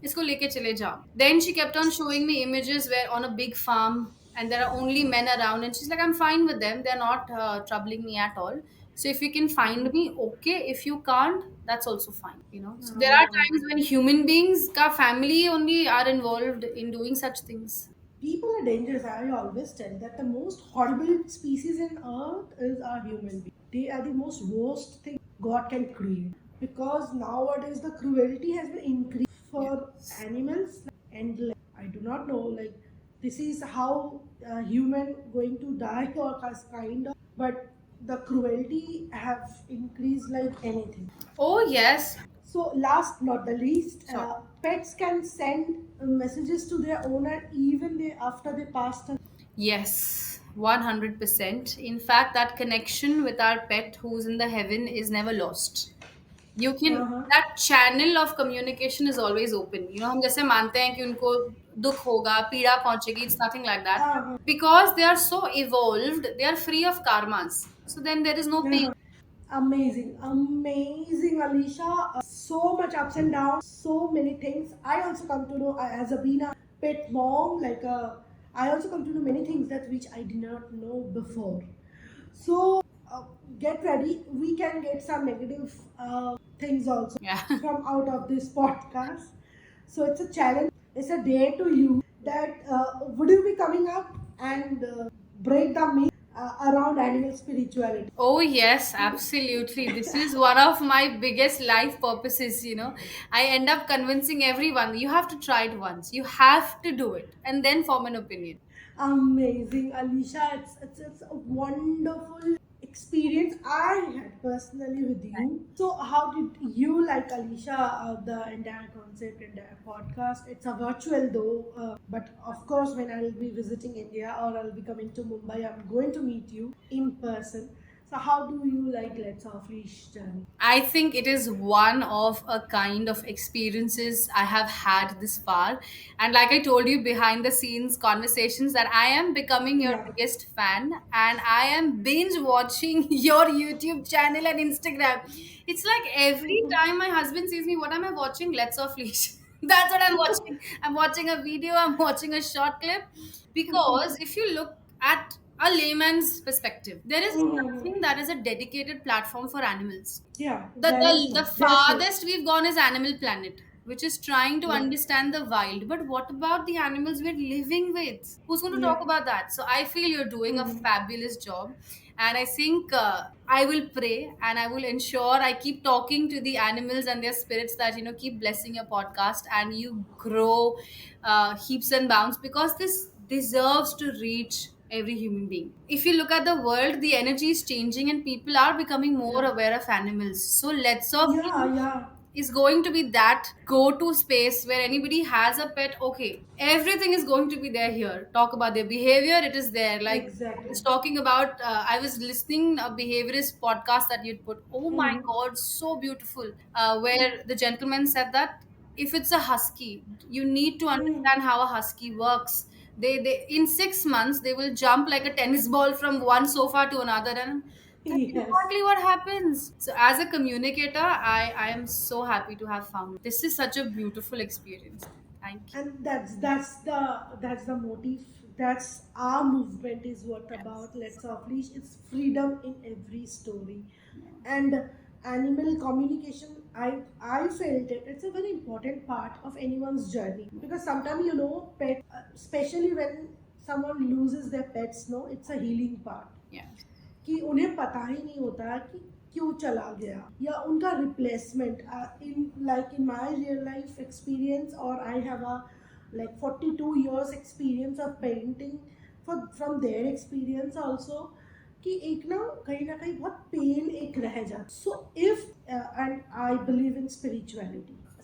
Isko leke chale jao. Then she kept on showing me images where on a big farm and there are only men around, and she's like, "I'm fine with them. They're not troubling me at all. So if you can find me, okay. If you can't, that's also fine. You know." So there are Ah. times when human beings, ka family only are involved in doing such things. People are dangerous. I always tell that the most horrible species in earth is our human being. They are the most worst thing God can create. Because nowadays the cruelty has been increased for Yes. animals and like, I do not know like this is how human going to die or kind of, but the cruelty have increased like anything. Oh, yes. So, last not the least, Sorry. pets can send messages to their owner even after they passed away. Yes, 100%. In fact, that connection with our pet who's in the heaven is never lost. You can, Uh-huh. that channel of communication is always open. हम जैसे मानते हैं कि उनको दुख होगा, पीड़ा पहुंचेगी, it's nothing like that. Uh-huh. Because they are so evolved, they are free of karmas. So then there is no pain. Uh-huh. Amazing, amazing, Alicia. So much ups and downs, so many things. I also come to know as a being a pet mom, I also come to know many things that which I did not know before. So get ready. We can get some negative things also Yeah. from out of this podcast. So it's a challenge. It's a day to you that would you be coming up and break the myth around animal spirituality? Oh, yes, absolutely. This is one of my biggest life purposes. I end up convincing everyone you have to try it once, you have to do it, and then form an opinion. Amazing, Alicia. It's a wonderful experience I had personally with you. So, how did you like, Alicia, the entire concept, entire podcast? It's a virtual though, but of course, when I'll be visiting India or I'll be coming to Mumbai, I'm going to meet you in person. So, how do you like Let's Off Leash journey? I think it is one of a kind of experiences I have had this far. And like I told you, behind the scenes conversations, that I am becoming your Yeah. biggest fan and I am binge watching your YouTube channel and Instagram. It's like every time my husband sees me, what am I watching? Let's Off Leash. That's what I'm watching. I'm watching a video, I'm watching a short clip. Because if you look at a layman's perspective, there is nothing that is a dedicated platform for animals. Yeah, the, there is the the no. That's it. farthest we've gone is Animal Planet, which is trying to Yeah. understand the wild. But what about the animals we're living with? Who's going to talk Yeah. about that? So I feel you're doing a Mhm. fabulous job, and I think I will pray and I will ensure I keep talking to the animals and their spirits that keep blessing your podcast and you grow heaps and bounds, because this deserves to reach every human being. If you look at the world, the energy is changing and people are becoming more aware of animals. So let's off Yeah, yeah. is going to be that go-to space where anybody has a pet. Okay, everything is going to be there here. Talk about their behavior, it is there. Like I Exactly. was talking about, I was listening a behaviorist podcast that you'd put. Oh my Mhm. god, so beautiful. Where the gentleman said that if it's a husky, you need to Mhm. understand how a husky works. They in 6 months they will jump like a tennis ball from one sofa to another, and that's Yes. exactly what happens. So as a communicator, I am so happy to have found this is such a beautiful experience. Thank you. And that's the motive. That's our movement is what Yes. about Let's Off Leash. It's freedom in every story. And animal communication, I felt it. It's a very important part of anyone's journey because sometimes pet, especially when someone loses their pets, no, it's a healing part. Yeah. कि उन्हें पता ही नहीं होता कि क्यों चला गया या उनका replacement in my real life experience और I have a like 42 years experience of painting from their experience also कि एक ना कहीं बहुत पेन एक रह जाता so if and I believe in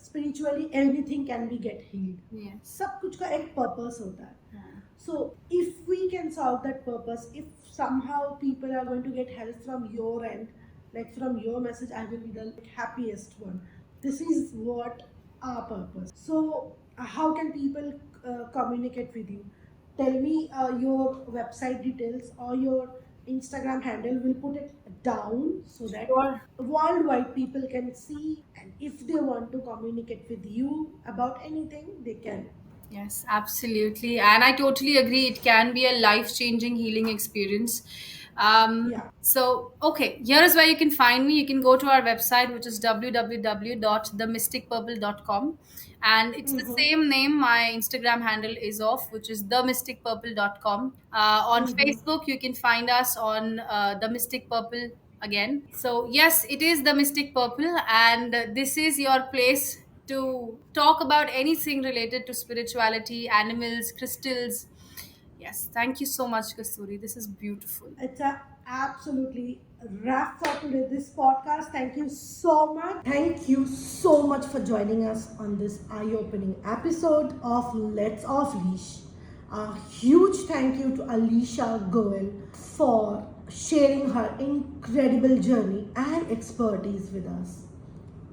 spiritually everything can be get healed Yes. सब कुछ का एक पर्पस होता है Yeah. so if we can solve that purpose, if somehow people are going to get help from your end, like from your message, I will be the happiest one. This is what our purpose. So how can people communicate with you? Tell me your website details or your Instagram handle. We'll put it down so that Sure. worldwide people can see, and if they want to communicate with you about anything, they can. Yes, absolutely. And I totally agree. It can be a life changing healing experience. Yeah. So, okay, here is where you can find me. You can go to our website, which is www.themysticpurple.com. And it's the Mm-hmm. same name. My Instagram handle is off, which is themysticpurple.com. On Mm-hmm. Facebook, you can find us on The Mystic Purple again. So, yes, it is The Mystic Purple. And this is your place to talk about anything related to spirituality, animals, crystals. Yes, thank you so much, Kasturi. This is beautiful. It's a absolutely wrap for today this podcast. Thank you so much. Thank you so much for joining us on this eye-opening episode of Let's Off Leash. A huge thank you to Alicia Goel for sharing her incredible journey and expertise with us.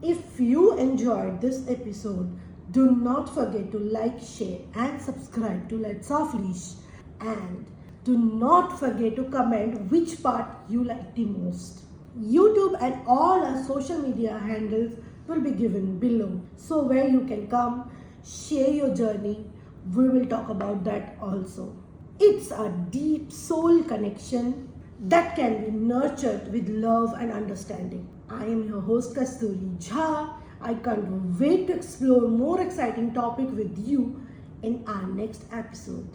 If you enjoyed this episode, do not forget to like, share, and subscribe to Let's Off Leash. And do not forget to comment which part you like the most. YouTube and all our social media handles will be given below. So, where you can come, share your journey, we will talk about that also. It's a deep soul connection that can be nurtured with love and understanding. I am your host Kasturi Jha. I can't wait to explore more exciting topic with you in our next episode.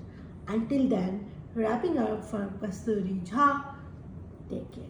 Until then, wrapping up from Kasturi Jha. Take care.